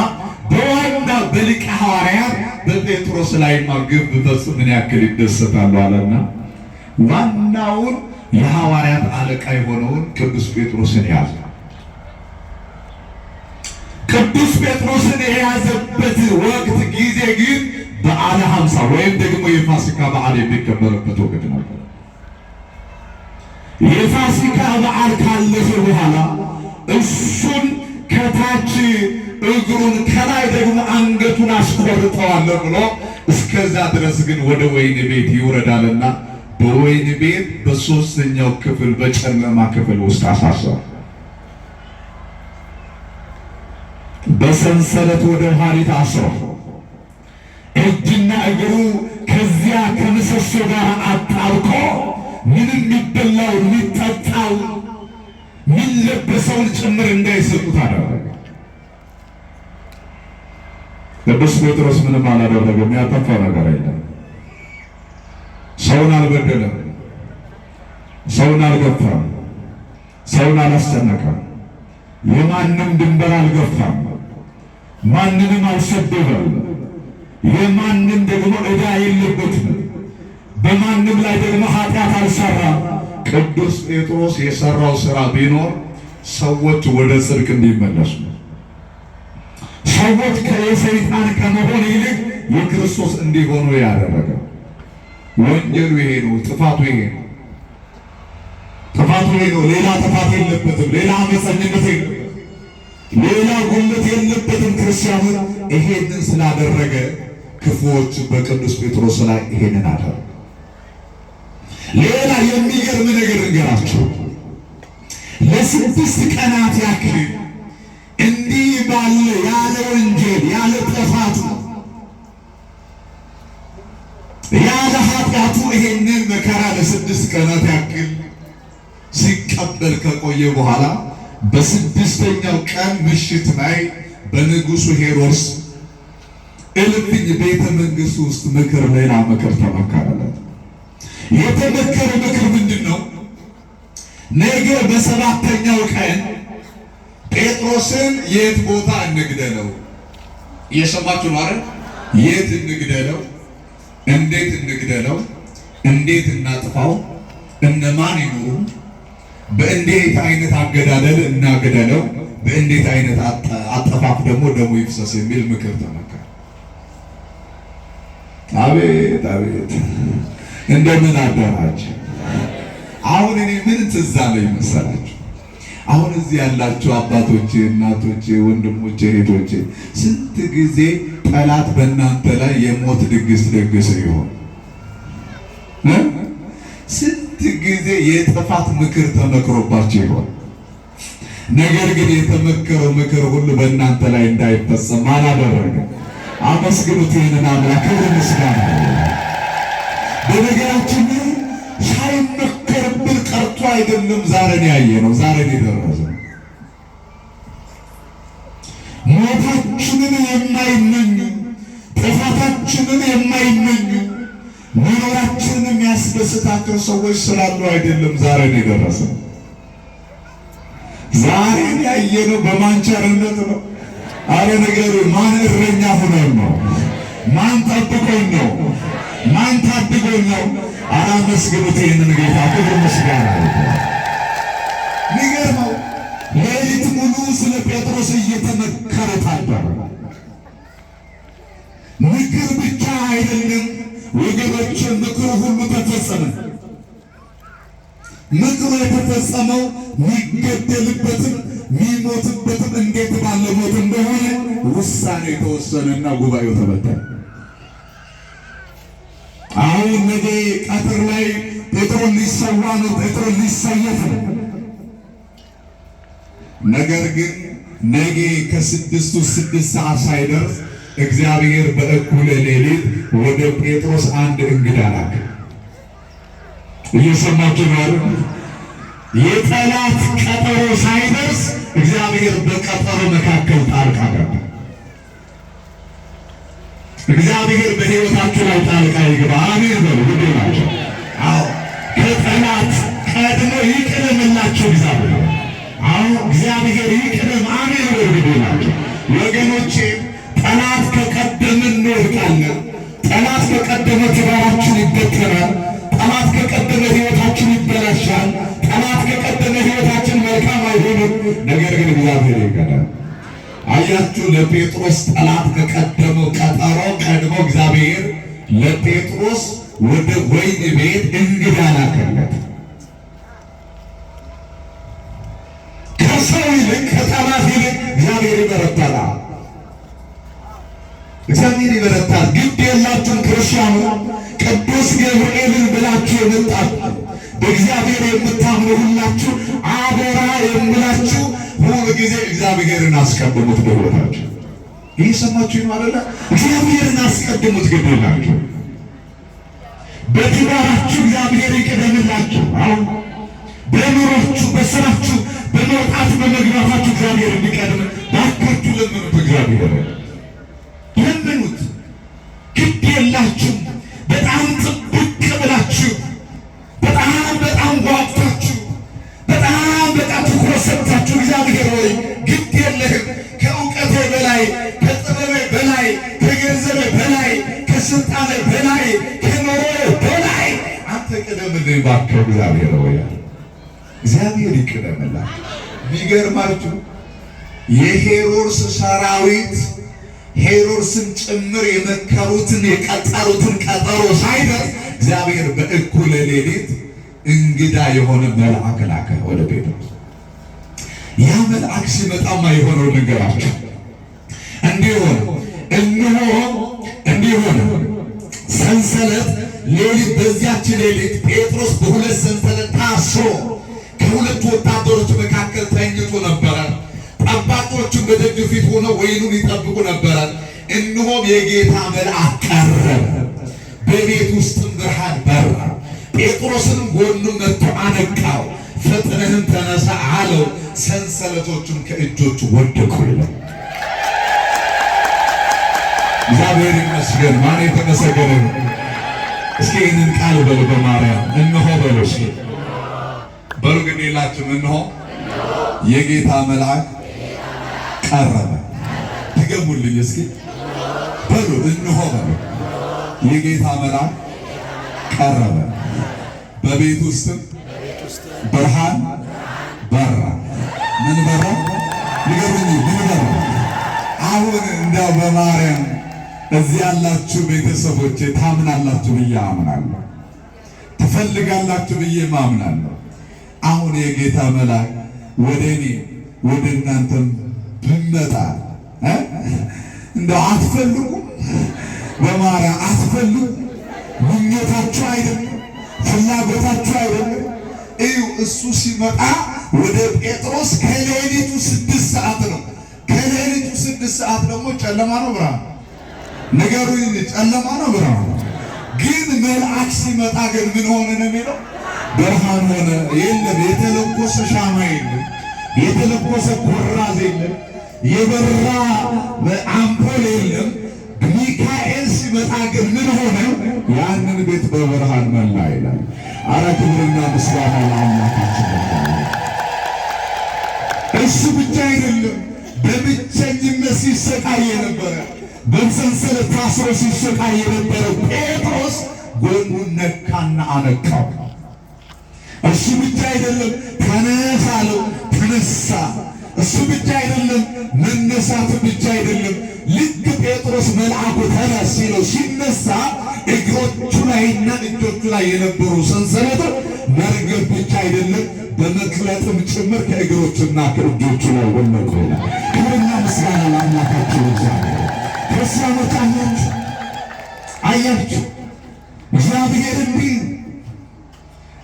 በዋና በሊቀ ሐዋርያት በጴጥሮስ ላይማ ግፍ ብፈጽም ምን ያክል ይደሰታሉ አለና ዋናውን የሐዋርያት አለቃ የሆነውን ቅዱስ ጴጥሮስን ያዘ። ቅዱስ ጴጥሮስን የያዘበት ወቅት ጊዜ ግን በዓለ ሀምሳ ወይም ደግሞ የፋሲካ በዓል የሚከበርበት ወቅት ነበር። የፋሲካ በዓል ካለፈ በኋላ እሱን ከታች እግሩን ከላይ ደግሞ አንገቱን አስቆርጠዋለሁ ብሎ እስከዛ ድረስ ግን ወደ ወይን ቤት ይውረዳልና በወይን ቤት በሦስተኛው ክፍል በጨለማ ክፍል ውስጥ አሳሰረ። በሰንሰለት ወደ ኋሊት አስሮ እጅና እግሩ ከዚያ ከምሰሶ ጋር አጣብቆ ምንም የሚበላው የሚጠጣው የሚለበሰውን ጭምር እንዳይሰጡት አደረገ። ቅዱስ ጴጥሮስ ምንም አላደረገም። ያጠፋው ነገር የለም። ሰውን አልበደለም፣ ሰውን አልገፋም፣ ሰውን አላስጨነቀም፣ የማንም ድንበር አልገፋም፣ ማንንም አልሰደበም፣ የማንም ደግሞ ዕዳ የለበትም፣ በማንም ላይ ደግሞ ኃጢአት አልሰራም። ቅዱስ ጴጥሮስ የሰራው ሥራ ቢኖር ሰዎች ወደ ጽድቅ እንዲመለሱ፣ ሰዎች ከሰይጣን ከመሆን ይልቅ የክርስቶስ እንዲሆኑ ያደረገ። ወንጀሉ ይሄ ነው፣ ጥፋቱ ይሄ ነው። ጥፋቱ ይሄ ነው። ሌላ ጥፋት የለበትም። ሌላ አመፀኝነት የለበትም። ሌላ ጉልበት የለበትም። ክርስቲያኑ ይሄንን ስላደረገ ክፉዎች በቅዱስ ጴጥሮስ ላይ ይሄንን አደረጉ። ሌላ የሚገርም ነገር እንገራቸው። ለ6 ቀናት ያክል እንዲህ ባለ ያለ ወንጀል ያለ ጥፋቱ ያለ ኃጢአቱ ይሄንን መከራ ለ6 ቀናት ያክል ሲቀበል ከቆየ በኋላ በ6ኛው ቀን ምሽት ላይ በንጉሡ ሄሮድስ እልፍኝ ቤተ መንግሥት ውስጥ ምክር፣ ሌላ ምክር ተመከረለት። የተመከረ ምክር ምንድን ነው? ነገ በ7ኛው ቀን ጴጥሮስን የት ቦታ እንግደለው? እየሰማችሁ ነው አይደል? የት እንግደለው? እንዴት እንግደለው? እንዴት እናጥፋው? እነማን ይኑሩ? በእንዴት አይነት አገዳደል እናገደለው? በእንዴት አይነት አጠፋፍ ደግሞ ደሙ ይፍሰስ የሚል ምክር ተመከረ። አቤት አቤት! እንደምን አደራችሁ? አሁን እኔ ምን ትዝ አለኝ መሰላችሁ? አሁን እዚህ ያላችሁ አባቶቼ፣ እናቶቼ፣ ወንድሞቼ፣ እህቶቼ ስንት ጊዜ ጠላት በእናንተ ላይ የሞት ድግስ ደግስ ይሆን? ስንት ጊዜ የጥፋት ምክር ተመክሮባችሁ ይሆን? ነገር ግን የተመከረው ምክር ሁሉ በእናንተ ላይ እንዳይፈጸም አላደረገ። አመስግኑት ይህንን አምላክ። ክብር ምስጋና። በነገራችን ሳይመከርብን ቀርቶ አይደለም ዛሬን ያየነው፣ ዛሬን የደረሰው። ሞታችንን የማይመኙ ጥፋታችንን የማይመኙ መኖራችንን የሚያስደስታቸው ሰዎች ስላሉ አይደለም ዛሬን የደረሰው። ዛሬን ያየነው በማን ቸርነት ነው? አረ ነገሩ ማን እረኛ ሆኖን ነው? ማን ጠብቆን ነው? ማን ታድጎን ነው? አረ መስግኑት ይህንን ጌታ። ክብር ምስጋና። የሚገርመው ሌሊት ሙሉ ስለ ጴጥሮስ እየተመከረ ታደረ። ምክር ብቻ አይደለም ወገኖች፣ ምክሩ ሁሉ ተፈጸመ። ምክሩ የተፈጸመው የሚገደልበትም የሚሞትበትም እንዴት ባለ ሞት እንደሆነ ውሳኔ የተወሰነና ጉባኤው ተበተነ። አሁን ነገ ቀትር ላይ ጴጥሮስ ሊሰዋ ነው፣ ጴጥሮስ ሊሰየፍ ነው። ነገር ግን ነገ ከ6 ሰዓት ሳይደርስ እግዚአብሔር በእኩለ ሌሊት ወደ ጴጥሮስ አንድ እንግዳ ላከ። እየሰማችሁ ነው? የጠላት ቀጠሮ ሳይደርስ እግዚአብሔር በቀጠሮ መካከል ጣልቃ ገባ። እግዚአብሔር በሕይወታችሁ ላይ ጣልቃ ይግባ። አሜን በሉ። ግድ ናቸው። አዎ ከጠላት ቀድሞ ይቅደምላቸው እግዚአብሔር። አዎ እግዚአብሔር ይቅደም። አሜን በሉ። ግድ ናቸው ወገኖቼ። ጠላት ከቀደመ እንወድቃለን። ጠላት ከቀደመ ትዳራችን ይበተናል። ጠላት ከቀደመ ሕይወታችን ይበላሻል። ጠላት ከቀደመ ሕይወታችን መልካም አይሆንም። ነገር ግን እግዚአብሔር ይቀዳል። አያችሁ፣ ለጴጥሮስ ጠላት ከቀደመው ቀጠሮ ቀድሞ እግዚአብሔር ለጴጥሮስ ወደ ወይን ቤት እንግዳ ላከለት። ከሰው ይልቅ ከጠላት ይልቅ እግዚአብሔር ይበረታል። እግዚአብሔር ይበረታል። ግድ የላችሁም ክርስቲያኑ፣ ቅዱስ ገብርኤልን ብላችሁ የመጣችሁ በእግዚአብሔር የምታምኑ ሁላችሁ አደራ የምላችሁ ሁል ጊዜ እግዚአብሔርን አስቀድሙት በሕይወታችሁ። ይህ ሰማችሁ ነው አይደለ? እግዚአብሔርን አስቀድሙት። ግድ የላችሁ በትዳራችሁ እግዚአብሔር ይቅደምላችሁ። አሁን በኑሯችሁ፣ በስራችሁ፣ በመውጣት በመግባታችሁ እግዚአብሔር እንዲቀድም ባካችሁ ለምኑት። እግዚአብሔር ለምኑት። ግድ የላችሁ በጣም ጥብቅ ብላችሁ በጣም ጓጉታችሁ በጣም ትኩረት ሰጥታችሁ እግዚአብሔር ሆይ ግድ የለህም ከእውቀቴ በላይ ከጥበቤ በላይ ከገንዘቤ በላይ ከስልጣኔ በላይ ከኑሮዬ በላይ አንተ ቅደምልኝ እባክህ እግዚአብሔር ሆይ። እግዚአብሔር ይቅደምላችሁ። የሚገርማችሁ የሄሮድስ ሰራዊት ሄሮድስን ጭምር የመከሩትን የቀጠሩትን ቀጠሮ ሳይደርስ እግዚአብሔር በእኩለ ሌሊት እንግዳ የሆነ መልአክ ላከ ወደ ጴጥሮስ። ያ መልአክ ሲመጣማ የሆነው ልንገራችሁ። እንዲህ ሆነ ሰንሰለት ሌሊት፣ በዚያች ሌሊት ጴጥሮስ በሁለት ሰንሰለት ታስሮ ከሁለት ወታደሮች መካከል ተኝቶ ነበረ። ጠባቂዎቹም በደጅ ፊት ሆነው ወይኑን ይጠብቁ ነበረ። እነሆም የጌታ መልአክ ቀረበ፣ በቤት ውስጥም ብርሃን በራ። ጴጥሮስንም ጎኑን መጥቶ አነቃው። ፈጥነህም ተነሳ አለው። ሰንሰለቶቹም ከእጆቹ ወደቁ ይላል። እግዚአብሔር ይመስገን። ማን የተመሰገነ ነው? እስኪ ይህንን ቃል በሉ በማርያም እነሆ በሉ። እስኪ በሉ ግን የላችሁም። እነሆ የጌታ መልአክ ቀረበ። ትገሙልኝ እስኪ በሉ እነሆ በሉ። የጌታ መልአክ ቀረበ፣ በቤት ውስጥም ብርሃን በራ። ምን በራ? ንገሩኝ፣ ምን በራ? አሁን እንዳው በማርያም እዚህ ያላችሁ ቤተሰቦቼ ታምናላችሁ ብዬ አምናለሁ፣ ትፈልጋላችሁ ብዬ ማምናለሁ። አሁን የጌታ መልአክ ወደ እኔ ወደ እናንተም ብመጣ እንደው አትፈልጉም? በማርያም አትፈልጉም? ምኞታችሁ አይደለም? ፍላጎታችሁ አይደለም? እዩ፣ እሱ ሲመጣ ወደ ጴጥሮስ ከሌሊቱ 6 ሰዓት ነው። ከሌሊቱ 6 ሰዓት ደግሞ ጨለማ ነው ብርሃን? ንገሩኝ፣ ጨለማ ነው ብርሃን? ግን መልአክ ሲመጣ ግን ምን ሆነ ነው የሚለው? ብርሃን ሆነ። የለም የተለኮሰ ሻማ የለም፣ የተለኮሰ ኩራዝ የለም፣ የበራ አምፖል የለም። ሚካኤል ሲመጣ ግን ምን ሆነ? ያንን ቤት በብርሃን መላ ይላል። አረ ክብርና ምስጋና ለአምላካችን። እሱ ብቻ አይደለም፣ በብቸኝነት ሲሰቃይ የነበረ፣ በሰንሰለት ታስሮ ሲሰቃይ የነበረ ጴጥሮስ ጎኑን ነካና አነቃው። እሱ ብቻ አይደለም፣ ተነሳ አለው፣ ተነሳ። እሱ ብቻ አይደለም፣ መነሳቱ ብቻ አይደለም። ልክ ጴጥሮስ መልአኩ ተነስ ሲለው ሲነሳ እግሮቹ ላይና እጆቹ ላይ የነበሩ ሰንሰለቶች መርገፍ ብቻ አይደለም፣ በመቅለጥም ጭምር ከእግሮቹና ከእጆቹ ላይ ወለቁ ይላል። ክብርና ምስጋና ለአምላካችን እግዚአብሔር። ክርስቲያኖች አያችሁ እግዚአብሔር እንዲህ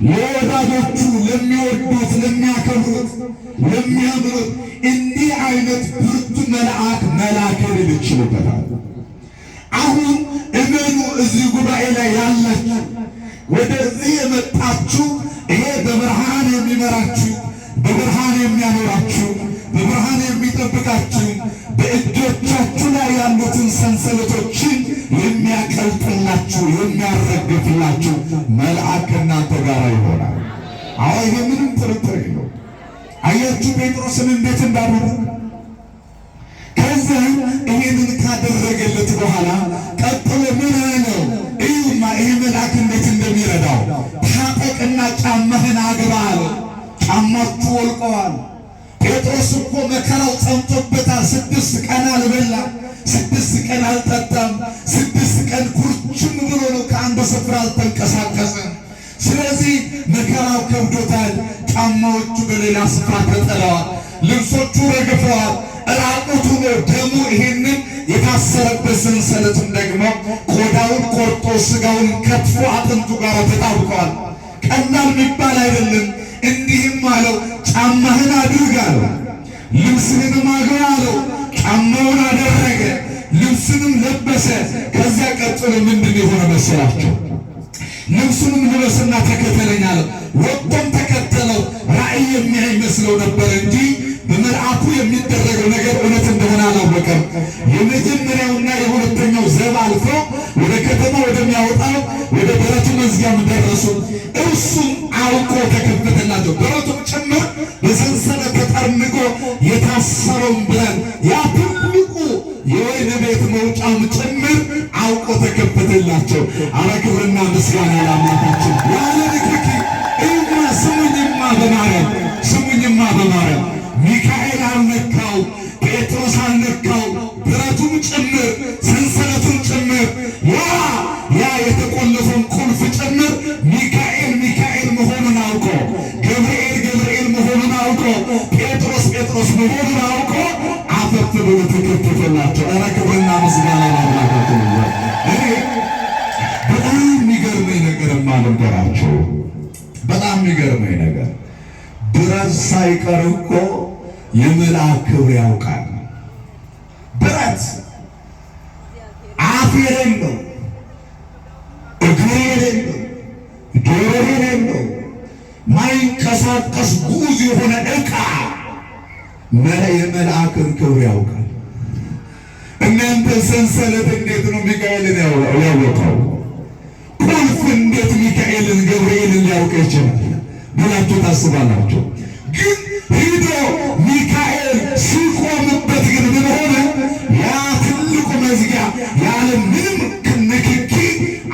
ለወዳጆቹ ለሚወዱት፣ ለሚያከብሩት፣ ለሚያምኑት እንዲህ አይነት ብርቱ መልአክ መላክን ይችልበታል። አሁን እመኑ፣ እዚህ ጉባኤ ላይ ያላችሁ፣ ወደዚህ የመጣችሁ፣ ይሄ በብርሃን የሚመራችሁ፣ በብርሃን የሚያኖራችሁ፣ በብርሃን የሚጠብቃችሁ፣ በእጆቻችሁ ላይ ያሉትን ሰንሰለቶችን የሚያቀልጥላችሁ፣ የሚያረግፍላችሁ መልአክ ከእናንተ ጋር ይሆናል። አዎ ይሄ ምንም ጥርጥር የለው። አያችሁ ጴጥሮስን እንዴት እንዳደረገ። ከዚያ ይሄንን ካደረገለት በኋላ ቀጥሎ ምን አለው? እዩማ ይሄ መልአክ እንዴት እንደሚረዳው። ታጠቅና ጫማህን አግባ አለው። ጫማቹ ወልቀዋል። ጴጥሮስ እኮ መከራው ጸንቶበታል። 6 ቀን አልበላም፣ 6 ቀን አልጠጣም፣ 6 ቀን ኩርችም ብሎ ነው ከአንድ ስፍራ አልተንቀሳቀሰም። ስለዚህ መከራው ከብዶታል። ጫማዎቹ በሌላ ስፍራ ተጥለዋል፣ ልብሶቹ ረግፈዋል፣ ራቁቱ ነው። ደሙ ይሄንን የታሰረበት ሰንሰለቱን ደግሞ ቆዳውን ቆርጦ ስጋውን ከትፎ አጥንቱ ጋር ተጣብቀዋል። ቀላል የሚባል አይደለም። እንዲህም አለው ጫማህን አድርግ አለው፣ ልብስህንም አግባ አለው። ጫማውን አደረገ፣ ልብስንም ለበሰ። ከዚያ ቀጥሎ ምንድን የሆነ መሰላቸው? ልብሱንም ልበስና ተከተለኝ አለው። ወጥቶም ተከተለው። ራእይ የሚያይ መስለው ነበር እንጂ በመልአኩ የሚደረገው ነገር እውነት እንደሆነ አላወቀም። የመጀመሪያውና የሁለተኛው ዘብ አልፎ ወደ ከተማ ወደሚያወጣው ወደ በረቱ መዝጊያም ደረሱ። እርሱም አውቆ ተከፈተላቸው። በረቱም ጭምር በሰንሰለት ተጠርንጎ የታሰረውን ብለን ያ ትልቁ የወይን ቤት መውጫም ጭምር አውቆ ተከፈተላቸው። አረ ክብርና ምስጋና ለአምላካችን። ያለ ንክኪ እዩማ፣ ስሙኝማ በማርያም ስሙኝማ በማርያም ሚካኤል አልነካው፣ ጴጥሮስ አልነካው፣ ብረቱም ጭምር ሰንሰለቱም ጭምር ያ የተቆለፈውን ቁልፍ ጭምር ሚካኤል መሆኑን ጴጥሮስ ጴጥሮስ መሆኑን አውቆ አፈፍ ብሎ ተከተላቸው። ኧረ ክብርና ምስጋና ለአምላካችን ይሁን። እኔ በጣም የሚገርመኝ ነገር የማልንገራቸው በጣም የሚገርመኝ ነገር ብረት ሳይቀር እኮ የመልአክ ክብር ያውቃል። ብረት አፍ የሌለው እግር የሌለው ጆሮ የሌለው ማይንቀሳቀስ ጉዝ የሆነ ዕቃ የመልአክን ክብር ያውቃል። እናንተ ሰንሰለት እንዴት ነው ሚካኤልን ያወቀው? ቁልፍ እንዴት ሚካኤልን ገብርኤልን ሊያውቅ ይችላል ብላችሁ ታስባላችሁ? ግን ሂዶ ሚካኤል ሲቆምበት ግን ምን ሆነ? ያ ትልቁ መዝጊያ ያለ ምንም ንክኪ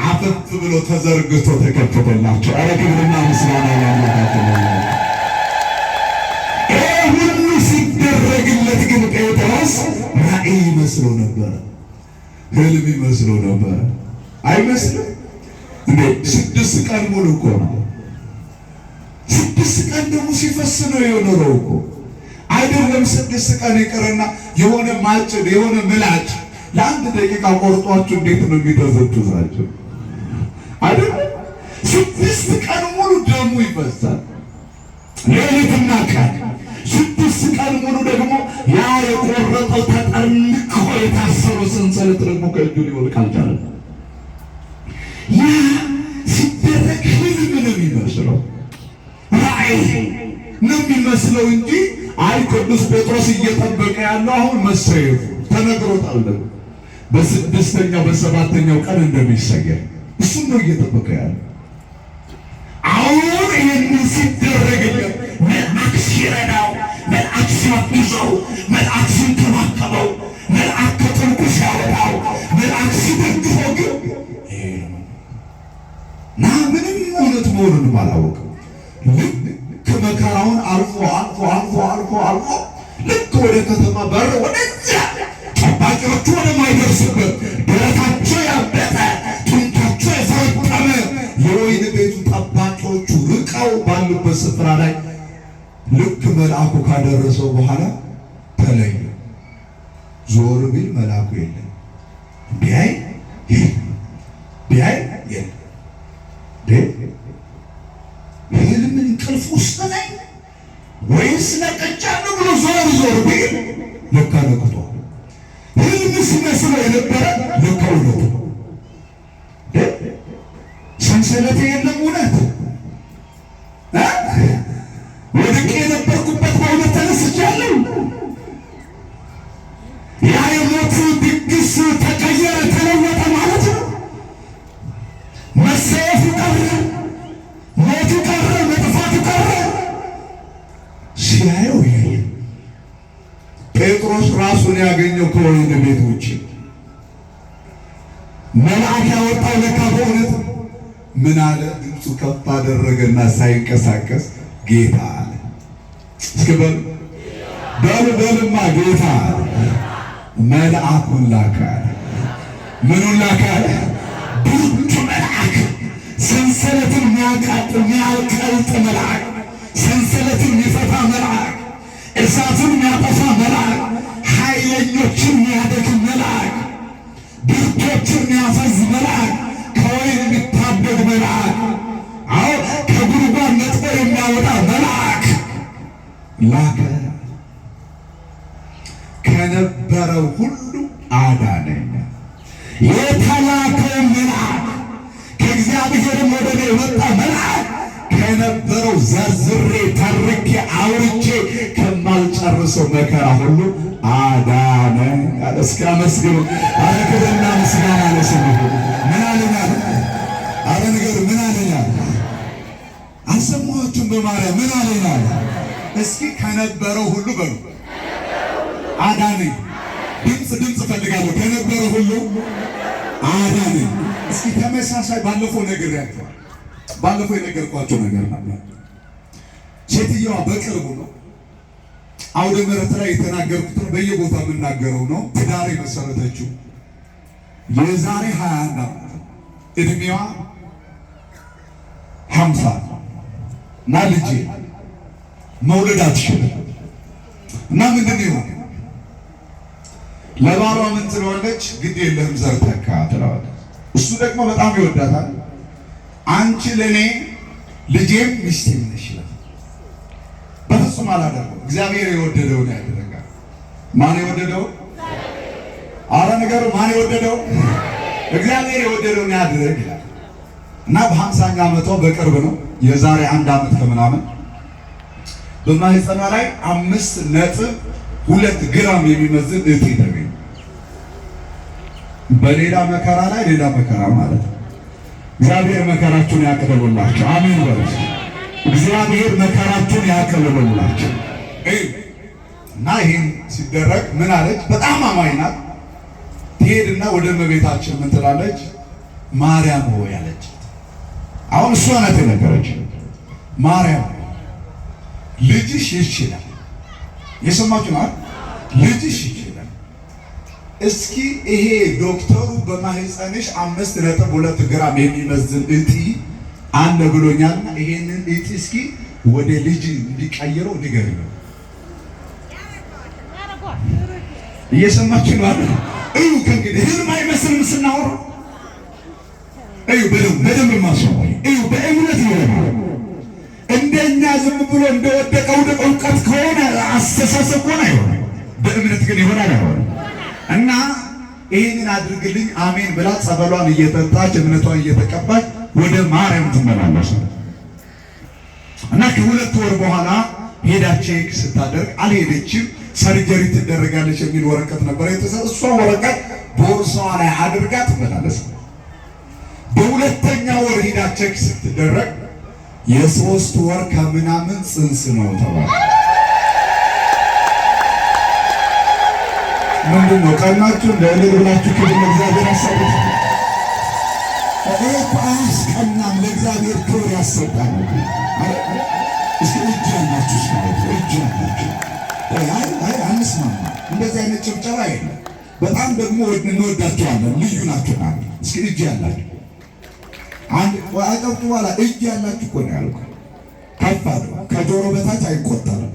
አፈፍ ብሎ ተዘርግቶ ተከፈተላቸው። ኧረ ክብርና ምስጋና ለአምላካችን። ይህ ሁሉ ሲደረግለት ግን ጴጥሮስ ራእይ ይመስለው ነበረ፣ ህልም ይመስለው ነበረ። አይመስልም እንዴ? 6 ቀን ሙሉ እኮ ነው። 6 ቀን ደግሞ ሲፈስ ነው የኖረው እኮ አይደለም። 6 ቀን ይቅርና የሆነ ማጭድ የሆነ ምላጭ ለአንድ ደቂቃ ቆርጧችሁ እንዴት ነው የሚተዘትዛችሁ? አይደል? 6 ቀን ሙሉ ደሙ ይፈሳል፣ ሌሊትና ቀን። 6 ቀን ሙሉ ደግሞ ያ የቆረጠው ተጠንቆ የታሰረው ሰንሰለት ደግሞ ከእጁ ሊወልቅ አልቻለም። ያ ሲደረግ ህልም ነው የሚመስለው፣ ራእይ ነው የሚመስለው እንጂ አይ ቅዱስ ጴጥሮስ እየጠበቀ ያለው አሁን መሰየፉ ተነግሮታል። በ6ኛው በ7ኛው ቀን እንደሚሰየፍ እሱም ነው እየጠበቀ ያለው። አሁን ይህንን ሲደረግለት መልአክ ሲረዳው፣ መልአክ ሲያግዘው፣ መልአክ ሲንከባከበው፣ መልአክ ከጥልቁ ሲያወጣው፣ መልአክ ሲደግፈው ግን ና ምንም እውነት መሆኑን አላወቅም። ልክ መከራውን አልፎ አልፎ አልፎ አልፎ አልፎ ልክ ወደ ከተማ በር ወደዚያ ጠባቂዎቹ ወደማይደርሱበት ደረታቸው ያበጠ ጡንቻቸው የፈረጠመ የወይን ቤቱ ጠባቂዎቹ ርቀው ባሉበት ስፍራ ላይ ልክ መልአኩ ካደረሰው በኋላ ተለየ። ዞር ቢል መልአኩ የለም፣ ቢያይ የለም። ህልም እንቅልፍ ውስጥ ላይ ወይስ ነቅቻለሁ ብሎ ዞር ቢል ለካ ነቅቷል። ህልም ሲመስለው የነበረ ለካ እውነት ነው። ሰንሰለቴ የለም እውነት ወድቄ የነበርኩበት በእውነት ተነስቻለሁ። ያ የሞት ድግስ ተቀየረ፣ ተለወጠ ማለት ነው። መሰየፉ ቀረ፣ ሞቱ ቀረ፣ መጥፋቱ ቀረ። ሲያየው ጴጥሮስ ራሱን ያገኘው ከወይን ቤት ውጭ መልአክ ያወጣው ለካ በእውነት ምን አለ? ድምፁ ከፍ አደረገና ሳይንቀሳቀስ ጌታ አለ። እስኪ በሉማ ጌታ አለ። መልአኩን ላከ አለ። ምኑን ላከ አለ? ብርቱ መልአክ፣ ሰንሰለትን የሚያቃጥል የሚያቀልጥ መልአክ፣ ሰንሰለትን የሚፈታ መልአክ፣ እሳትን የሚያጠፋ መልአክ፣ ኃይለኞችን የሚያደክም መልአክ፣ ብርቶችን የሚያፈዝ መልአክ፣ ከወይን የሚታደግ መልአክ፣ አዎ ከጉድጓድ ነጥቆ የሚያወጣ መልአክ ላከ። ከነበረው ሁሉ አዳነኝ። የተላከው መልአክ ከእግዚአብሔርም ወደ እኔ የመጣ መልአክ ከነበረው ዘርዝሬ ተርኬ አውርቼ ከማልጨርሰው መከራ ሁሉ አዳነኝ አለ። እስኪ አመስግኑ። አረ ክብርና ምስጋና ለስሙ። ምን አለኛል? አረ ንገሩ፣ ምን አለኛል? አልሰማችሁም? በማርያም ምን አለኛል? እስኪ ከነበረው ሁሉ በሉ አዳነኝ። ድምፅ ፈልጋለሁ። ከነበረው ሁሉ አዳነኝ። እስኪ ተመሳሳይ ባለፈው የነገርኳቸው ነገር ነበር። ሴትየዋ በቅርቡ ነው አውደ ምሕረት ላይ የተናገርኩት ነው፣ በየቦታ የምናገረው ነው። ትዳር የመሰረተችው የዛሬ 21 ዓመት እድሜዋ 50 እና ልጄ መውለድ አትችልም። እና ምንድን ነው ለባሏ ምን ትለዋለች? ግድ የለህም ዘር ተካ ትለዋለች። እሱ ደግሞ በጣም ይወዳታል። አንቺ ለእኔ ልጄም ሚስቴም ነሽ ይላል። በፍጹም አላደርገውም። እግዚአብሔር የወደደውን ያደርጋል። ማን የወደደው? አረ ነገሩ ማን የወደደው? እግዚአብሔር የወደደውን ያድርግ ይላል። እና በ50ኛ ዓመቷ በቅርብ ነው የዛሬ 1 ዓመት ከምናምን በማህፀኗ ላይ 5.2 ግራም የሚመዝን እጢ ተገኘ። በሌላ መከራ ላይ ሌላ መከራ ማለት ነው። እግዚአብሔር መከራችሁን ያቅልልላችሁ። አሜን በሉ። እግዚአብሔር መከራችሁን ያቅልልላችሁ። እና ይህን ሲደረግ ምን አለች? በጣም አማኝ ናት። ትሄድና ወደ እመቤታችን ምን ትላለች? ማርያም ሆይ አለች። አሁን እሷ ናት የነገረች። ማርያም ልጅሽ ይችላል። የሰማችሁ ነው። ልጅሽ ይችላል። እስኪ ይሄ ዶክተሩ በማህፀንሽ 5.2 ግራም የሚመዝን እጢ አለ ብሎኛልና ይሄንን እጢ እስኪ ወደ ልጅ እንዲቀይረው ንገሪው። እየሰማችሁ ነው አይደል? እዩ ከእንግዲህ ህልም አይመስልም ስናወራ። እዩ በደንብ ማሰብ። እዩ በእምነት ነው። እንደኛ ዝም ብሎ እንደወደቀው እውቀት ከሆነ አስተሳሰብ ከሆነ አይሆንም። በእምነት ግን ይሆናል። እና ይሄንን አድርግልኝ አሜን ብላ ጸበሏን እየጠጣች እምነቷን እየተቀባች ወደ ማርያም ትመላለስ። እና ከ2 ወር በኋላ ሄዳ ቼክ ስታደርግ አልሄደችም። ሰርጀሪ ትደረጋለች የሚል ወረቀት ነበር የተሰጠው። እሷ ወረቀት ቦርሳዋ ላይ አድርጋ ትመላለስ። በ2ኛ ወር ሄዳ ቼክ ስትደረግ የ3 ወር ከምናምን ጽንስ ነው ተባለ። ምንድን ነው ቀናችሁ ለእልል ብላችሁ ክብር ለእግዚአብሔር ያሰሩት? አያስቀናም። ለእግዚአብሔር ክብር ያሰጣል። እስኪ እጅ ያላችሁ እጅ ያላችሁ አንስማማ። እንደዚህ አይነት ጭብጨባ የለም። በጣም ደግሞ እንወዳችኋለን። ልዩ ናችሁ። እስኪ እጅ ያላችሁ አንድ አቀብጡ በኋላ እጅ ያላችሁ እኮ ነው ያልኩት። ከፍ አድርጉ። ከጆሮ በታች አይቆጠርም።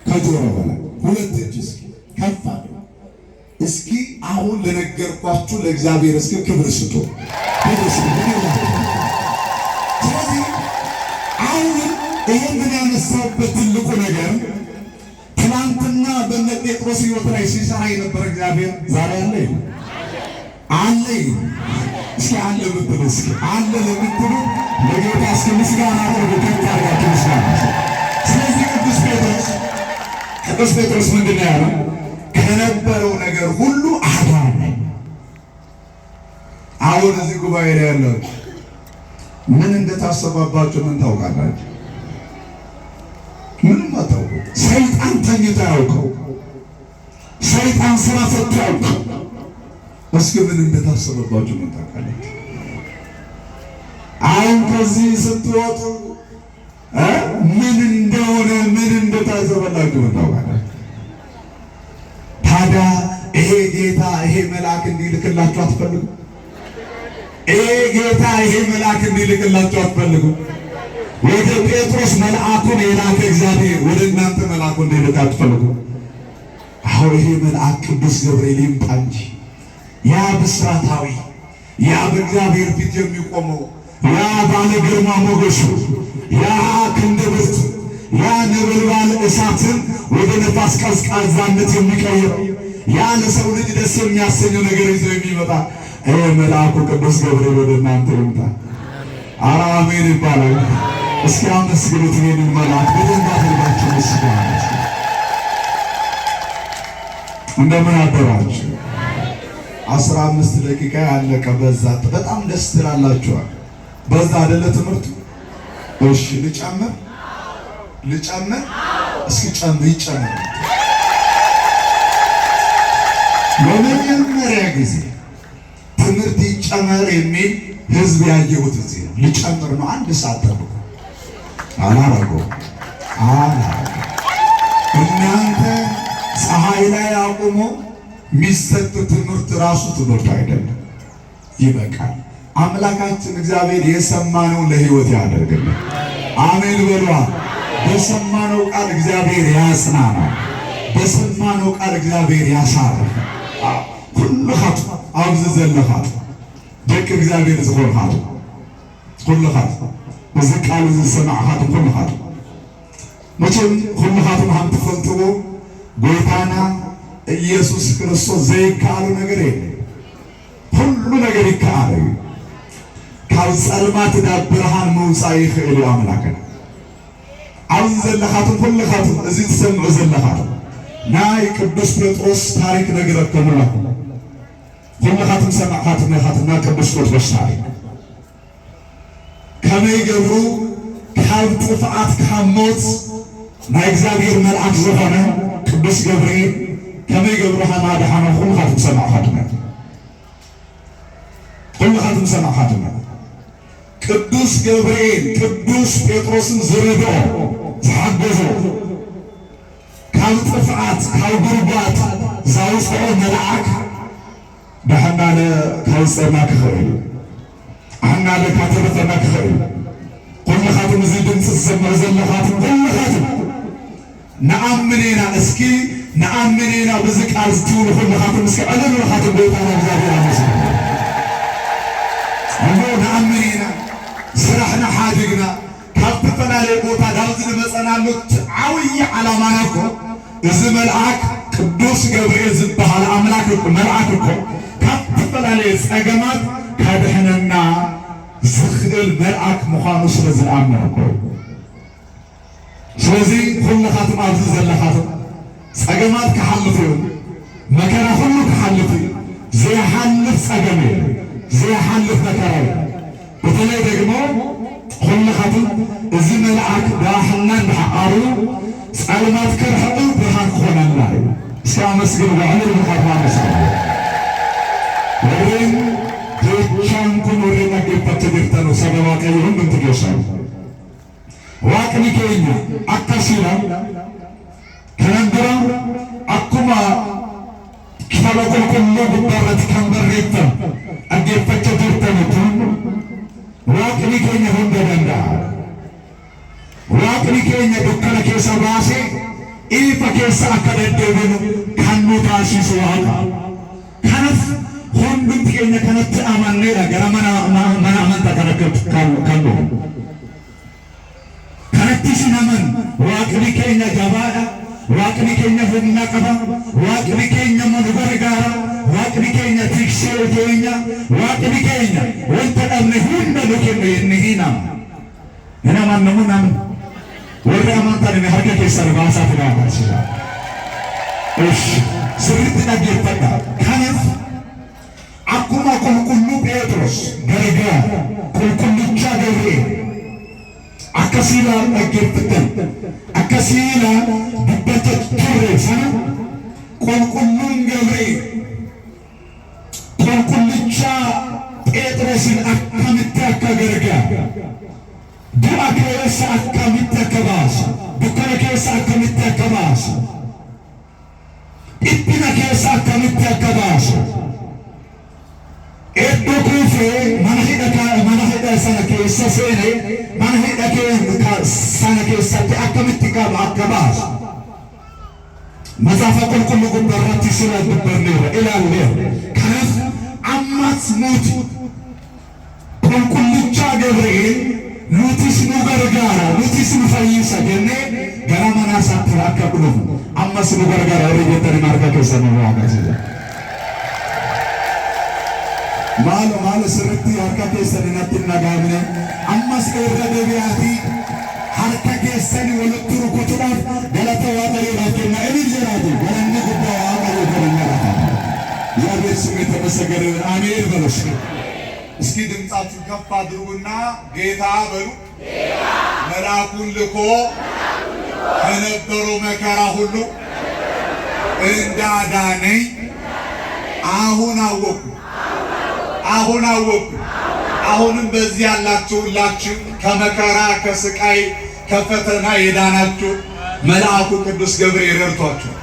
ከጆሮ በላይ 2 እጅ እስኪ ከፍ አድርጉ። እስኪ አሁን ለነገርኳችሁ ለእግዚአብሔር እስኪ ክብር ስጡ። ስለዚህ አሁን ይህንን ያነሳውበት ትልቁ ነገር ትናንትና በእነ ጴጥሮስ ሕይወት ላይ ሲሰራ የነበረ እግዚአብሔር ዛሬ አለ። እስኪ አለ ብትሉ እስኪ አለ ለምትሉ ለጌታ እስኪ ምስጋና አድርጉ። ከታርጋችሁ ምስጋና። ስለዚህ ቅዱስ ጴጥሮስ ምንድን ነው ያለው? ከነበረው ነገር ሁሉ አዳነኝ። አሁን እዚህ ጉባኤ ላይ ያላችሁ ምን እንደታሰባባችሁ ምን ታውቃላችሁ? ምንም አታውቁ። ሰይጣን ተኝቶ ያውቀው፣ ሰይጣን ስራ ፈቶ ያውቀው። እስኪ ምን እንደታሰበባችሁ ምን ታውቃላችሁ? አሁን ከዚህ ስትወጡ ምን እንደሆነ ምን እንደታሰበላችሁ ምን ታውቃላችሁ? ታዲያ ይሄ ጌታ ይሄ መልአክ እንዲልክላችሁ አትፈልጉ? ይሄ ጌታ ይሄ መልአክ እንዲልክላችሁ አትፈልጉ? ወደ ጴጥሮስ መልአኩን የላከ እግዚአብሔር ወደ እናንተ መልአኩን እንዲልክ አትፈልጉ? አሁን ይሄ መልአክ ቅዱስ ገብርኤል ይምጣ እንጂ ያ ብስራታዊ ያ በእግዚአብሔር ፊት የሚቆመው ያ ባለ ግርማ ሞገሱ ያ ክንደ ብርቱ ያ ነበልባል እሳትን ወደ ነፋስ ቀዝቃዛነት የሚቀይር ያ ለሰው ልጅ ደስ የሚያሰኘው ነገር ይዞ የሚመጣ መልአኩ ቅዱስ ገብርኤል ወደ እናንተ ይምጣ። ኧረ አሜን ይባላል። እስኪ አመስግኑት ይሄንን መልአክ በደንብ አድርጋችሁ መስግኑ። እንደምን አደራችሁ? 15 ደቂቃ ያለቀ በዛ። በጣም ደስ ትላላችኋል። በዛ አይደለ ትምህርቱ? እሺ ልጨምር እስኪ ይጨምር። ለመጀመሪያ ጊዜ ትምህርት ይጨመር የሚል ህዝብ ያየሁት እዚህ ነው። ልጨምር ነው። 1 ሰዓት ጠብቁ። አላረገው እናንተ ፀሐይ ላይ አቁሞ የሚሰጥ ትምህርት ራሱ ትምህርት አይደለም። ይበቃል። አምላካችን እግዚአብሔር የሰማነውን ለህይወት ያደርግልን። አሜን በሏ። በሰማነው ቃል እግዚአብሔር ያጽናናል። በሰማነው ቃል እግዚአብሔር ያሳርፍ። ኩልኻት ኣብዚ ዘለኻት ደቂ እግዚአብሔር ዝኾንኻት ኩልኻት እዚ ቃል ዝሰማዕኻት ኩልኻት መቼም ኩልኻትም ከም ትፈልጥዎ ጎይታና ኢየሱስ ክርስቶስ ዘይከኣሉ ነገር የለ። ሁሉ ነገር ይከኣል እዩ። ካብ ጸልማት ናብ ብርሃን መውፃእ ይኽእል እዩ ኣምላክና። ኣብዚ ዘለኻትም ኩልኻትም እዚ ትሰምዑ ዘለኻትም ናይ ቅዱስ ጴጥሮስ ታሪክ ነግረኩም ኣለኹ። ኩልኻትም ሰማዕኻትም ኢኻትም ናይ ቅዱስ ጴጥሮስ ታሪክ ከመይ ገብሩ ካብ ጥፍኣት ካብ ሞት ናይ እግዚአብሔር መልአክ ዝኾነ ቅዱስ ገብርኤል ከመይ ገብሩ ሃማ ኣድሓኖ ኩልኻትም ሰማዕኻትም ኩልኻትም ሰማዕኻትም ቅዱስ ገብርኤል ቅዱስ ጴጥሮስን ዝረድኦ ዝሓገዞ ካብ ጥፍኣት ካብ ጉርጓት ዘውፅኦ መልአክ ብሓናለ ካውፅአና ክኽእል ሓናለ ካተርፈና ክኽእል ኩልኻትም እዚ ድምፂ ዝሰምዑ ዘለኻትም ኩልኻትም ነኣምን ኢና እስኪ ነኣምን ኢና ብዚ ቃል ዝትብሉ ኩልኻትም እስኪ ዕልል ኢልኻትም ጎይታና እግዚአብሔር ኣመስግኑ እሞ ነኣምን ኢና ስራሕና ሓዲግና ካብ ዝተፈላለየ ቦታ ዳብዚ ንመፀናሉ ዓብዪ ዓላማና እኮ እዚ መልአክ ቅዱስ ገብርኤል ዝበሃል ኣምላክ መልአክ እኮ ካብ ዝተፈላለየ ፀገማት ካድሕነና ዝኽእል መልአክ ምዃኑ ስለ ዝኣምን እኮ ስለዚ ኩልኻትም ኣብዚ ዘለኻትም ፀገማት ክሓልፍ እዩ መከራ ኩሉ ክሓልፍ እዩ ዘይሓልፍ ፀገም እዩ ዘይሓልፍ መከራ እዩ በተለይ ደግሞ ኩልኻትም እዚ መልአክ ዳሕናን ብሓቃሩ ጸልማት ከርሕቁ ብርሃን ክኾነና እዩ እስኪ ኣመስግኑ ባዕሉ ብኻትማ ኣመስግኑ ወሬን ጀቻንኩን ወሬና ጌፈት ጅርተኑ ሰበባ ቀይሁን ምንትጌሰሩ ዋቅኒ ኬኛ አካሲላ ከነንድራ አኩማ ኪታበ ቁልቁሉ ጉባረት ከንበሬተን አጌፈቸ ጅርተኑቱ ዋቅኒ ኬኛ ሁንደ ደንዳ ዋቅኒ ኬኛ ዱkkana keessa baasee ifa keessa akka deddeebinu kan nu taasisu waaqa kanas hundumti keenya kanatti amanneedha gara mana amantaa kana kan dhufu kanatti sinaman waaqni keenya jabaadha waaqni keenya humna qaba waaqni keenya nu gargaara waaqni keenya tiksee keenya waaqni keenya wanta dhabne hunda nu kennu jennee hinaman namu namu warri amantaan inni harka keessan baasaa filaataasisa sirriitti dhaggeeffadha kanaaf akkuma qulqulluu Pheexros gargaara qulqullichaa ገብርኤል akkasiilaan dhaggeeffatan akkasiilaan dubbata turre sana qulqulluun ገብርኤል qulqullichaa Pheexrosin akkamitti akka gargaara du'a keessa akkamitti akka baasu dukkana keessa akkamitti akka baasu dhiphina keessa akkamitti akka baasu iddoo kuufee mana hidha sana keessa seene mana hidha sana keessatti akkamitti akka baasu መጽሐፈ ቁልቁሉ ጉባራት ስለ ጉባርኔራ ilaalleera kanaaf ammas nuti qulqullichaa ገብርኤል nutis nu gargaara nutis nu fayyisa jennee gara manaa isaatti akka dhufnu ammas nu gargaara warri jettanii harka keessan nu waaqasisa maal sirriitti harka keessan natti nagaamne ammas irra deebi'aatii harka keessan walitti rukutuudhaaf galata waaqayyoodhaaf kenna inni jiraatu galanni guddaa waaqayyoo kenna እግዚአብሔር ስሙ የተመሰገነ ይሁን አሜን በሉ እስኪ ድምጻችሁ ከፍ አድርጉና ጌታ በሉ መልአኩን ልኮ ከነበረው መከራ ሁሉ እንዳዳነኝ አሁን አወቅኩ አሁንም በዚህ ያላችሁ ሁላችሁ ከመከራ ከስቃይ ከፈተና የዳናችሁ መልአኩ ቅዱስ ገብርኤል ረድቷችሁ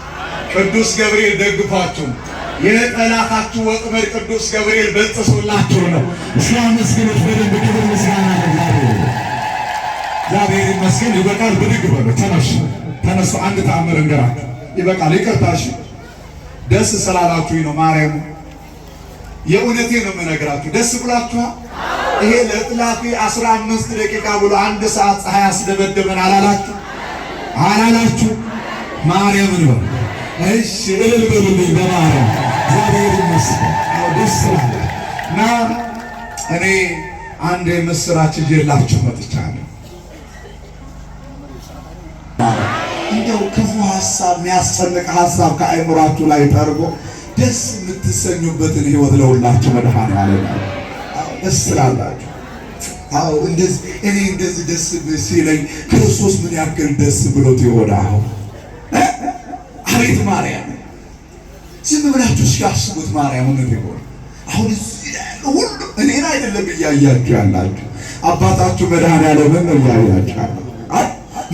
ቅዱስ ገብርኤል ደግፏችሁ የጠላታችሁ ወጥመድ ቅዱስ ገብርኤል በጥሶላችሁ ነው። ሲያመስግኑት በደንብ ክብር ምስጋና ለእግዚአብሔር። እግዚአብሔር ይመስገን። ይበቃል። ብድግ በሉ። ተነሱ። አንድ ተአምር እንገራችሁ። ይበቃል። ይቅርታሽ ደስ ስላላችሁኝ ነው። ማርያም የእውነቴ ነው የምነግራችሁ። ደስ ብላችኋል? ይሄ ለጥላፊ 15 ደቂቃ ብሎ 1 ሰዓት ፀሐይ አስደበደበን አላላችሁ? ማርያምን ነው። እሺ እልል በሉልኝ በማርያም እግዚአብሔር ይመስገን። ደስ ስላለ እና እኔ አንድ የምስራች ይዤላችሁ መጥቻለሁ። እንደው ክፉ ሀሳብ የሚያስጨንቅ ሀሳብ ከአእምሯችሁ ላይ ጠርጎ ደስ የምትሰኙበትን ህይወት ለሁላችሁ መድኃኔዓለም ደስ ስላላችሁ። አዎ እንደዚህ እኔ እንደዚህ ደስ ሲለኝ ክርስቶስ ምን ያክል ደስ ብሎት ይሆናል። አቤት ማርያም ዝም ብላችሁ እስኪ አስቡት። ማርያምን ይሆን አሁን እዚህ ሁሉ እኔን አይደለም እያያችሁ ያላችሁ አባታችሁ መድኃኔዓለምን ነው እያያችሁ ያላችሁ።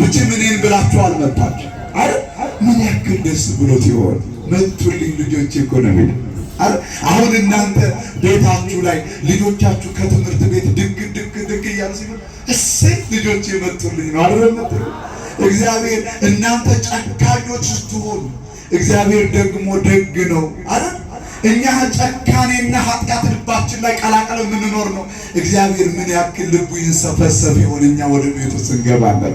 መቼም እኔን ብላችሁ አልመጣችሁ አይደል? ምን ያክል ደስ ብሎት ይሆን? መጡልኝ ልጆቼ እኮ ነው የሚለው። አሁን እናንተ ቤታችሁ ላይ ልጆቻችሁ ከትምህርት ቤት ድግ እያሉ ሲሉ እሰይ ልጆቼ መጡልኝ ነው አይደል? እግዚአብሔር እናንተ ጨካኞች ስትሆኑ እግዚአብሔር ደግሞ ደግ ነው አይደል? እኛ ጨካኔና ኃጢአት ልባችን ላይ ቀላቀለ የምንኖር ነው። እግዚአብሔር ምን ያክል ልቡ ይንሰፈሰፍ ይሆን እኛ ወደ ቤቱ ስንገባለን።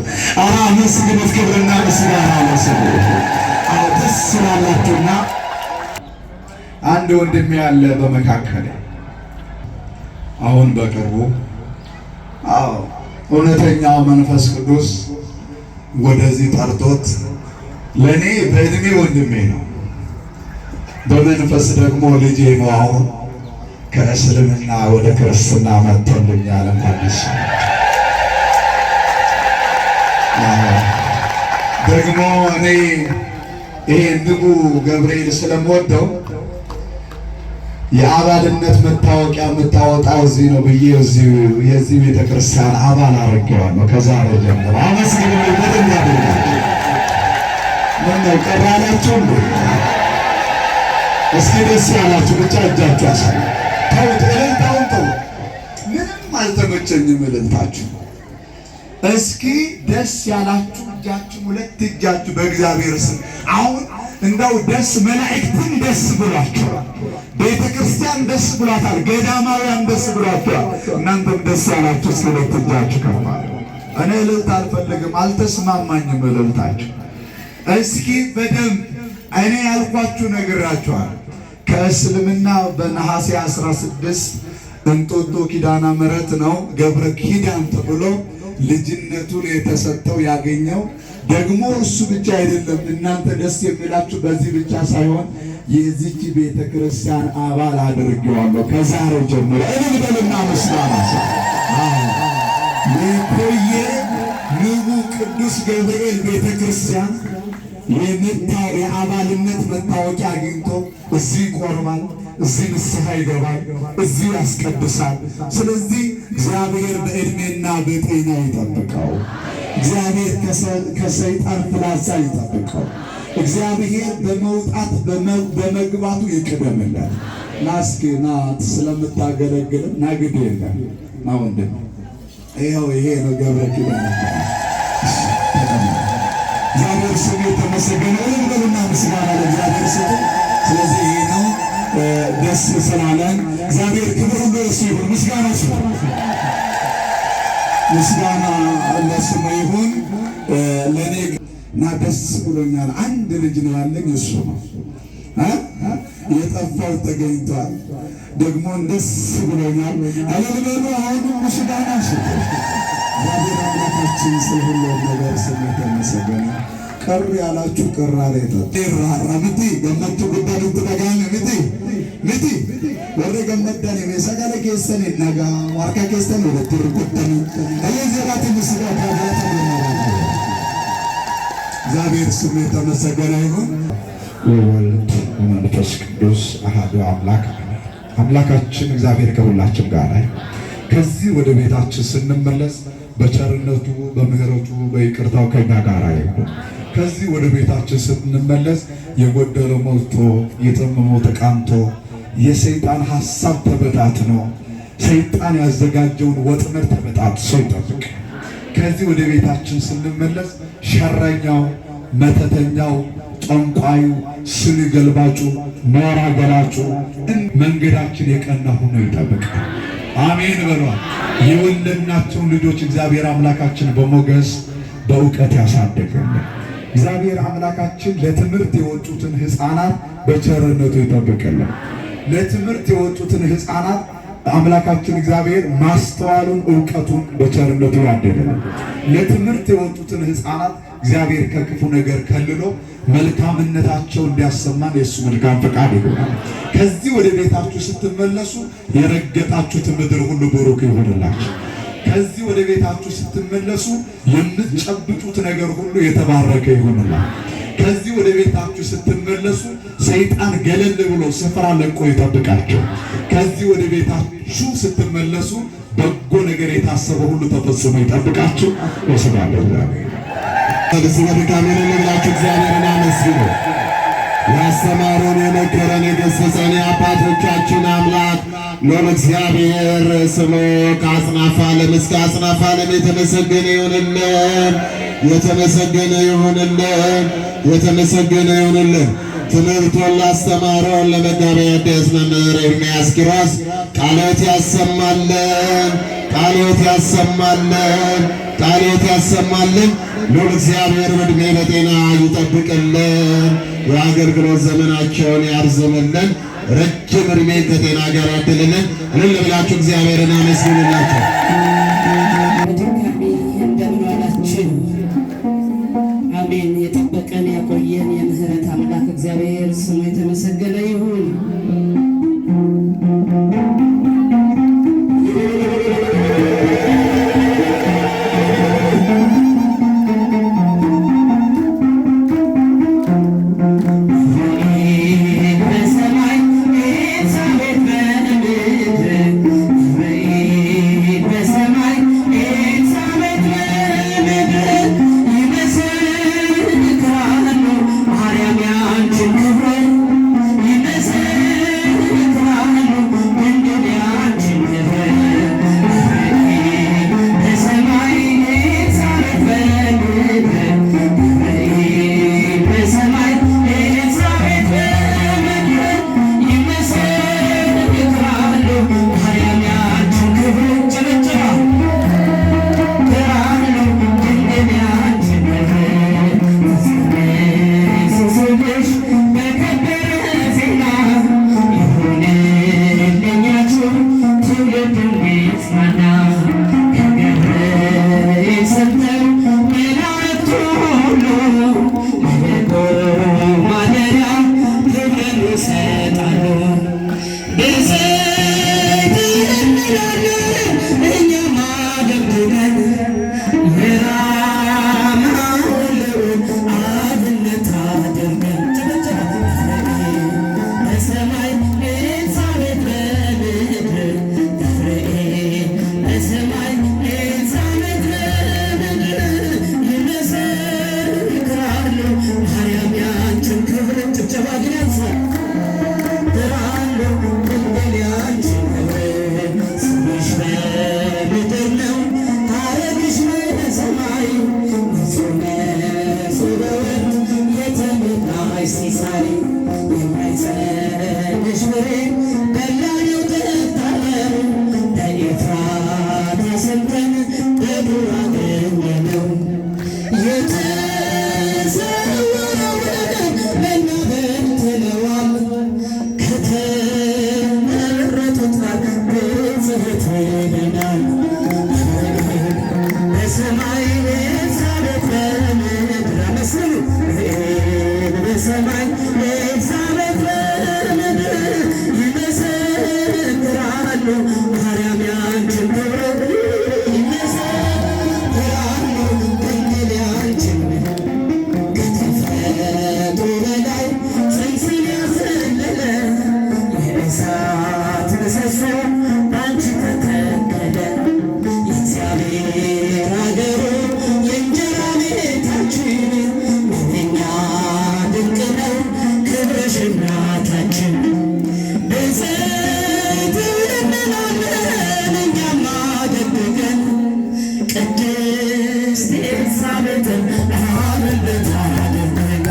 መስግኑት፣ ክብርና ምስጋና ለስሙ። ደስ ስላላችሁና አንድ ወንድሜ ያለ በመካከል አሁን በቅርቡ እውነተኛው መንፈስ ቅዱስ ወደዚህ ጠርቶት ለእኔ በእድሜ ወንድሜ ነው፣ በመንፈስ ደግሞ ልጄ ነው። አሁን ከእስልምና ወደ ክርስትና መጥቶልኛል። ማለት ደግሞ እኔ ይሄ ንጉ ገብርኤል ስለምወደው የአባልነት መታወቂያ የምታወጣው እዚህ ነው ብዬ የዚህ ቤተክርስቲያን አባል አድርጌዋለሁ። ከዛሬ ጀምሮ አመስግኑ። በደንብ ያደርጋል። ምነው ቀረ አላችሁ? እስኪ ደስ ያላችሁ ብቻ እጃችሁ ያሳዩ። ተውት፣ እልልታውን ተውት። ምንም አልተመቸኝም እልልታችሁ። እስኪ ደስ ያላችሁ እጃችሁ፣ ሁለት እጃችሁ በእግዚአብሔር ስም አሁን እንደው ደስ መላእክትን ደስ ብሏቸዋል፣ ቤተ ክርስቲያን ደስ ብሏታል፣ ገዳማውያን ደስ ብሏቸዋል። እናንተም ደስ ያላችሁ እስኪ ሁለት እጃችሁ ከፍ አድርጉ። እኔ እልልታ አልፈልግም፣ አልተስማማኝም እልልታችሁ። እስኪ በደንብ እኔ ያልኳችሁ ነግራችኋል። ከእስልምና በነሐሴ 16 እንጦጦ ኪዳነ ምሕረት ነው ገብረ ኪዳን ተብሎ ልጅነቱን የተሰጠው ያገኘው። ደግሞ እሱ ብቻ አይደለም፣ እናንተ ደስ የሚላችሁ በዚህ ብቻ ሳይሆን የዚች ቤተ ክርስቲያን አባል አድርጌዋለሁ ከዛሬ ጀምሮ። እንግዲህና ምስጋና የኮየ ንቡ ቅዱስ ገብርኤል ቤተ ክርስቲያን የአባልነት መታወቂያ አግኝቶ እዚህ ይቆርባል፣ እዚህ ንስሐ ይገባል፣ እዚህ ያስቀድሳል። ስለዚህ እግዚአብሔር በዕድሜና በጤና ይጠብቀው። እግዚአብሔር ከሰይጣን ፍላጻ ይጠብቀው። እግዚአብሔር በመውጣት በመግባቱ ይቅደምለት። ናስኪ ናት ስለምታገለግል ናግድ የለም ና ወንድም፣ ይኸው ይሄ ነው ገብረ ኪዳን እግዚአብሔር ስሙ የተመሰገነ ይሁንና ምስጋና ለእግዚአብሔር ስጡ። ስለዚህ ይሄ ነው ደስ ስላለን እግዚአብሔር ክብር ሁሉ እሱ ይሁን። ምስጋና እሱ ምስጋና ለስሙ ይሁን። ለእኔ እና ደስ ብሎኛል። አንድ ልጅ ነው ያለኝ፣ እሱ ነው የጠፋው ተገኝቷል። ደግሞ ደስ ብሎኛል። አለልበሉ አሁኑ ምስጋና ስጡ። እግዚአብሔር አምላካችን ስለ ሁሉም ነገር ስሙ የተመሰገነ። ቀር ያላችሁ ቀራሬ ተራራ ምቲ ገመቱ ጉዳይ ተደጋነ ምቲ ወሬ ገመዳን የሰጋለ ከሰነ ነጋ ዋርካ ከሰነ ወጥር ጉዳይ አየዘራት ምስጋና እግዚአብሔር ስሙ የተመሰገነ ይሁን። ወወልድ ወመንፈስ ቅዱስ አሐዱ አምላክ አምላካችን እግዚአብሔር ከሁላችን ጋር ነው። ከዚህ ወደ ቤታችን ስንመለስ በቸርነቱ በምህረቱ በይቅርታው ከኛ ጋር ይሁን። ከዚህ ወደ ቤታችን ስንመለስ የጎደለው ሞልቶ የጠመመው ተቃንቶ የሰይጣን ሐሳብ ተበታትኖ ሰይጣን ያዘጋጀውን ወጥመድ ተበጣጥሶ ይጠብቅ። ከዚህ ወደ ቤታችን ስንመለስ ሸረኛው፣ መተተኛው፣ ጠንቋዩ፣ ስን ገልባጩ፣ ሞራ ገላጩ መንገዳችን የቀና ሆኖ ይጠብቃል። አሜን በሏል። የወለድናቸውን ልጆች እግዚአብሔር አምላካችን በሞገስ በእውቀት ያሳደገልን። እግዚአብሔር አምላካችን ለትምህርት የወጡትን ሕፃናት በቸርነቱ ይጠብቅልን። ለትምህርት የወጡትን ሕፃናት አምላካችን እግዚአብሔር ማስተዋሉን እውቀቱን በቸርነቱ ያደለልን። ለትምህርት የወጡትን ሕፃናት እግዚአብሔር ከክፉ ነገር ከልሎ መልካምነታቸው እንዲያሰማን የእሱ መልካም ፈቃድ ይሆናል። ከዚህ ወደ ቤታችሁ ስትመለሱ የረገጣችሁት ምድር ሁሉ ቡሩክ ይሆንላችሁ። ከዚህ ወደ ቤታችሁ ስትመለሱ የምትጨብጡት ነገር ሁሉ የተባረከ ይሆንላችሁ። ከዚህ ወደ ቤታችሁ ስትመለሱ ሰይጣን ገለል ብሎ ስፍራ ለቆ ይጠብቃችሁ። ከዚህ ወደ ቤታችሁ ስትመለሱ በጎ ነገር የታሰበ ሁሉ ተፈጽሞ ይጠብቃችሁ። ወስብሐት ለእግዚአብሔር። በዚህ በድጋሜን እንብላችሁ እግዚአብሔርን አመስግኑ። ያስተማረን የመከረን የገሰጸን የአባቶቻችን አምላክ ሎል እግዚአብሔር ስሙ ከአጽናፈ ዓለም እስከ አጽናፈ ዓለም የተመሰገነ ይሁንልን፣ የተመሰገነ ይሁንልን፣ የተመሰገነ ይሁንልን። ትምህርቱን ላስተማረን ለመጋቤ ሐዲስ መምህር ኤርምያስ ኪሮስ ቃልዎት ያሰማልን፣ ቃልዎት ያሰማልን፣ ቃልዎት ያሰማልን። ሎል እግዚአብሔር በዕድሜ በጤና ይጠብቅልን፣ የአገልግሎት ዘመናቸውን ያርዝምልን፣ ረጅም ዕድሜ ከጤና ጋር ያድልልን። እልል ብላችሁ እግዚአብሔርን አመስግኑላቸው። በድጋሚ እንደምን ዋላችሁ? አሜን። የጠበቀን ያቆየን የምህረት አምላክ እግዚአብሔር ስሙ የተመሰገነ ይሁን። ቅድስት ኤልሳቤጥን አብልታ አደረገ።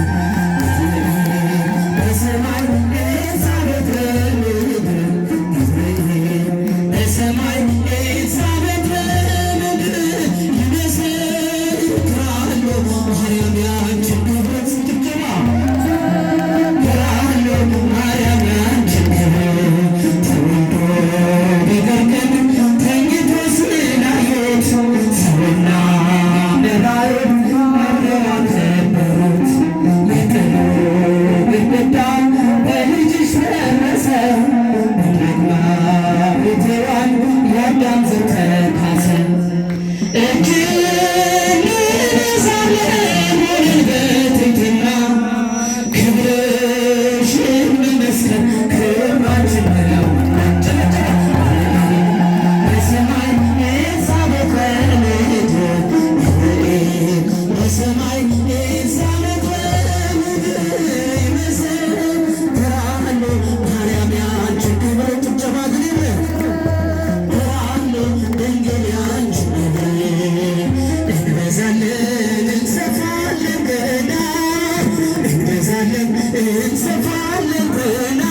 እንሰፋለን ገና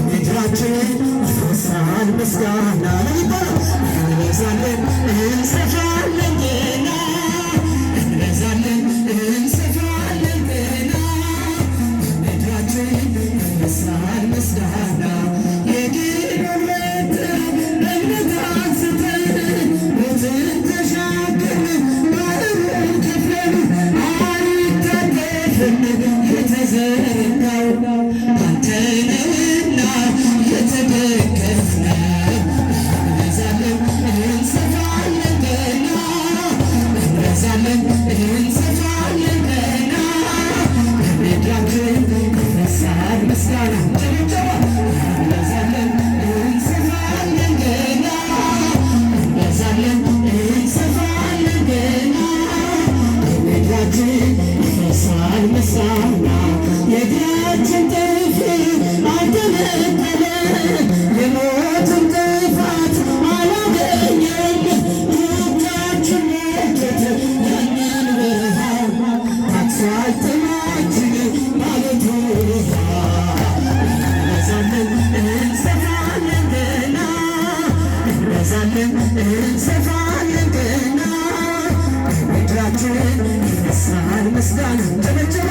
ምድራችን ይፈሳል ምስጋና እንበዛለን እንሰፋለን ገና እንበዛለን እንሰፋለን ገና ምድራችን ይፈሳል ምስጋና የድሉን በትር በእምነት አንስተን ሞትን ተሻገርን ባህሩን ከፍለን አይታጠፍም የተዘረጋው አንተ ነህና የተደገፍነው እንበዛለን እንሰፋለን ገና እንበዛለን እንሰፋለን ገና ምድራችን ይፈሳል ምስጋና እንበዛለን እንሰፋለን ገና እንበዛለን እንሰፋለን ገና ምድራችን ይፈሳል ምስጋና የእግራችን ጥፍር አልተነቀለም የሞትን ጥፋት አላገኘም እጃችን ሞልቶት ያንን በረሃ ታክሷል ጥማችን ማለቱ እንበዛለን እንሰፋለን ገና እንበዛለን እንሰፋለን ገና ምድራችን ይፈሳል ምስጋና ጨበጨባ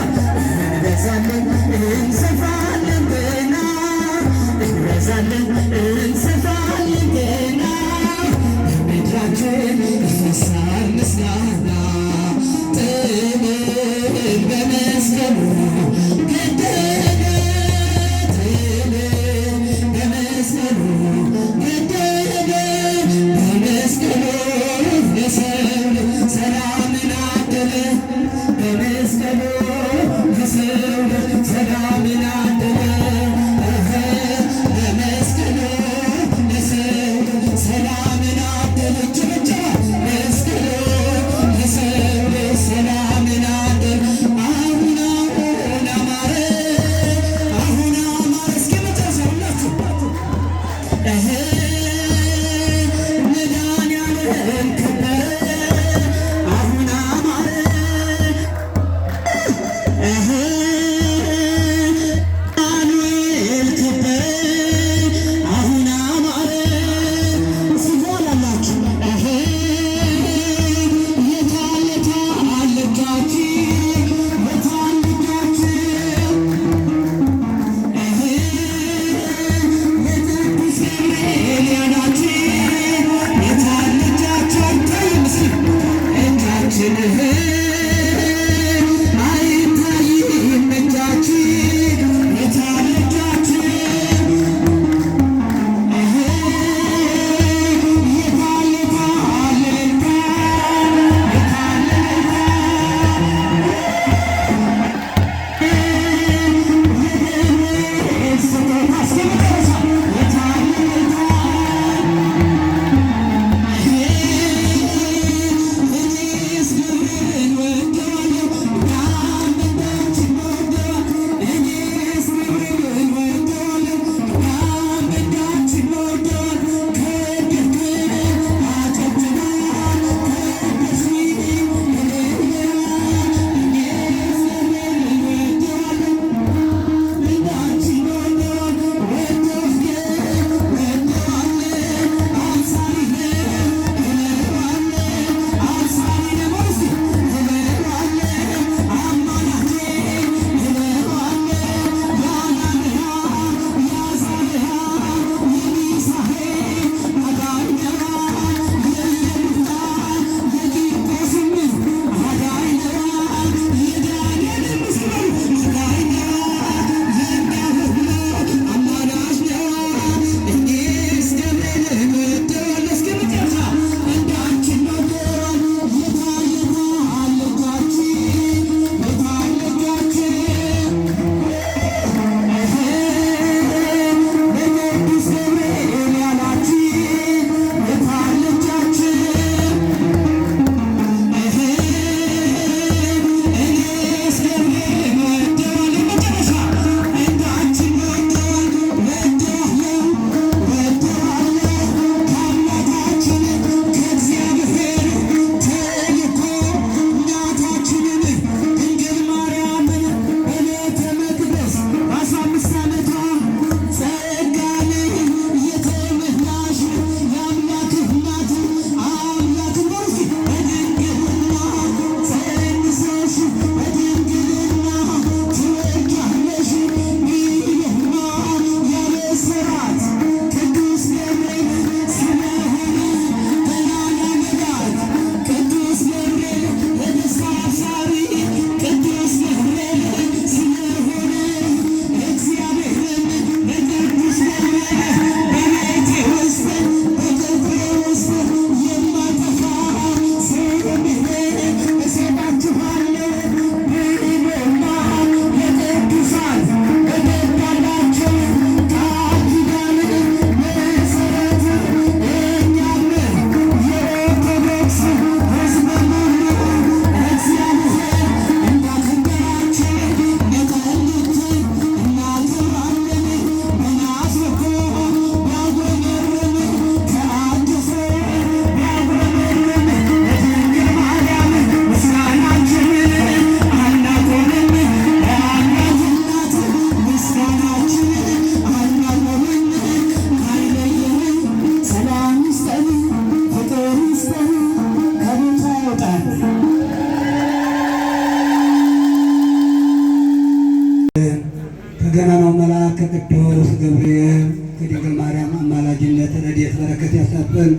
ከገናናው መልአክ ከቅዱስ ገብርኤል ከድንግል ማርያም አማላጅነት ረድኤት በረከት ያሳትፈን።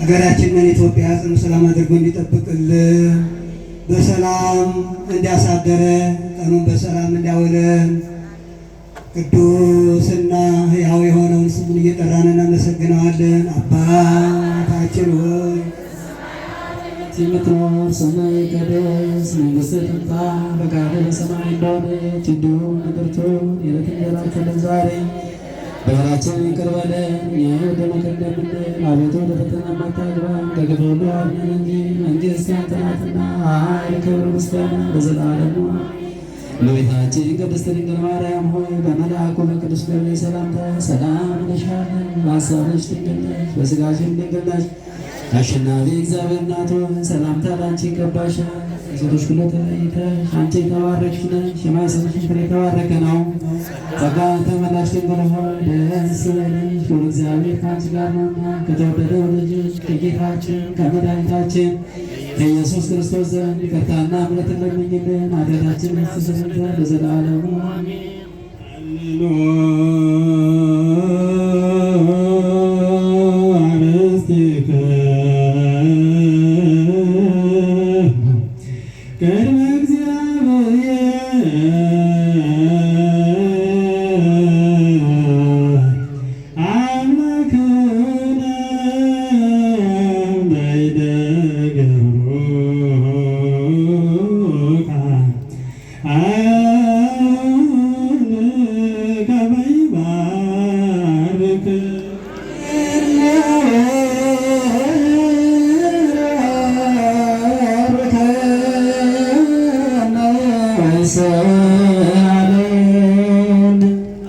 ሀገራችንን ኢትዮጵያ ጽኑ ሰላም አድርጎ እንዲጠብቅልን በሰላም እንዲያሳደረ ቀኑን በሰላም እንዲያውለን ቅዱስና ሕያው የሆነውን ስሙን እየጠራን እናመሰግነዋለን። አባታችን ሆይ የምትኖር ስምህ ይቀደስ፣ መንግሥትህ ትምጣ፣ ፈቃድህ በሰማይ እንደሆነች እንዲሁም በምድር ትሁን። የዕለት እንጀራችንን ዛሬ በደላችንን ይቅር በለን እኛም የበደሉንን እንደምንል፣ አቤቱ ወደ ፈተና አታግባን ከክፉ ሁሉ አድነን እንጂ መንግሥት ያንተ ናትና፣ ኃይል፣ ክብር፣ ምስጋና ለዘላለሙ። እመቤታችን ቅድስት ድንግል ማርያም ሆይ በመልአኩ በቅዱስ ገብርኤል ሰላምታ ሰላም እንልሻለን። በሐሳብሽ ድንግል ነሽ፣ በሥጋሽም ድንግል ነሽ። አሸናፊ እግዚአብሔር እናት ሆይ ሰላምታ ለአንቺ ይገባሻል። ከሴቶች ሁሉ ተለይተሽ አንቺ የተባረክሽ ነሽ፣ የማኅፀንሽ ፍሬ የተባረከ ነው። ጸጋን የተመላሽ ድንግል ሆይ ደስ ይበልሽ፣ ልዑል እግዚአብሔር ከአንቺ ጋር ነውና ከተወደደው ልጅሽ ከጌታችን ከመድኃኒታችን ከኢየሱስ ክርስቶስ ዘንድ ይቅርታና ምሕረትን ለምኝልን ኃጢአታችንን ያስተሰርይ ዘንድ ለዘላለሙ አሜን።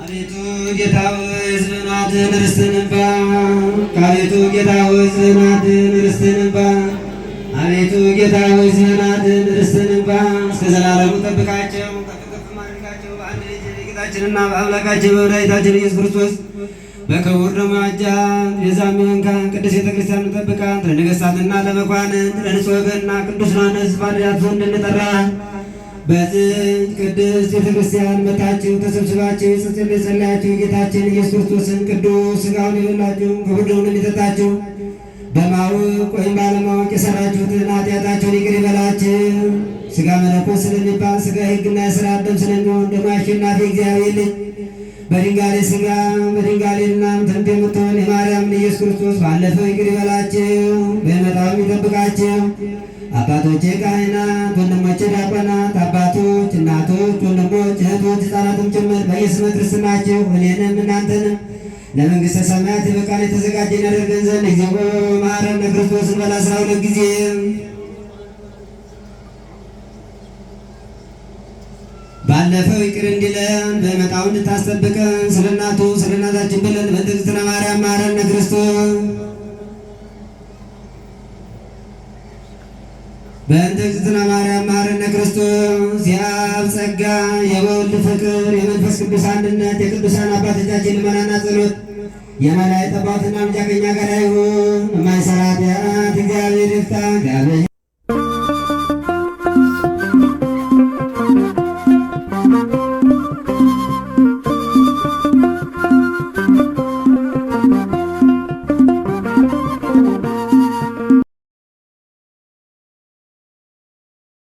አቤቱ ጌታ ሆይ ሕዝብህን አድን፣ ርስትህን እንባ። አቤቱ ጌታ ሆይ ሕዝብህን አድን፣ ርስትህን እንባ። አቤቱ ጌታ ሆይ ሕዝብህን አድን፣ ርስትህን እንባ። እስከ ዘላለሙ ጠብቃቸው፣ ከፍ ከፍ አድርጋቸው። በአንድ ልጅ በጌታችንና በአምላካችን በመድኃኒታችን ኢየሱስ ክርስቶስ በክቡር ደሙ ዋጃት። ቤዛም የሆንካን ቅድስት ቤተ ክርስቲያንን ጠብቃት። ለነገሥታትና ለመኳንንት ለንጹሕ ወገንና ቅዱስ ለሆነ ሕዝብ ባድያት ዘንድ እንጠራን። በዚህች ቅድስት ቤተ ክርስቲያን መጥታችሁ ተሰብስባችሁ የጽድቅ የጸለያችሁ የጌታችን ኢየሱስ ክርስቶስን ቅዱስ ሥጋውን የበላችሁ ክቡር ደሙን የጠጣችሁ በማወቅ ወይም ባለማወቅ የሰራችሁትን ኃጢአታችሁን ይቅር ይበላችሁ። ሥጋ መለኮት ስለሚባል ሥጋ ሕግና የሥርዓት ደም ስለሚሆን ደግሞ አሸናፊ እግዚአብሔር ልጅ በድንጋሌ ሥጋ በድንጋሌ እናት የምትሆን የማርያምን ኢየሱስ ክርስቶስ ባለፈው ይቅር ይበላችሁ፣ በመጣውም ይጠብቃችሁ። አባቶቼ ካህናት፣ ወንድሞቼ ዲያቆናት፣ አባቶች፣ እናቶች፣ ወንድሞች፣ እህቶች፣ ሕፃናትም ጭምር በየስመ ክርስትናችሁ እኔንም እናንተንም ለመንግሥተ ሰማያት የበቃን የተዘጋጀን ያደርገን ዘንድ እግዚኦ መሐረነ ክርስቶስ እንበል 12 ጊዜ። ባለፈው ይቅር እንዲለን በመጣው እንድታስጠብቀን ስለ እናቱ ስለ እናታችን ብለን በእግዝእትነ ማርያም መሐረነ ክርስቶስ በእንተ እግዝእትነ ማርያም መሐረነ ክርስቶስ። የአብ ጸጋ የወልድ ፍቅር የመንፈስ ቅዱስ አንድነት የቅዱሳን አባቶቻችን ልመናና ጸሎት የመላእክት አባትና ምልጃ ከእኛ ጋር ይሁን። የማይሰራ ኃጢአት እግዚአብሔር ይፍታ።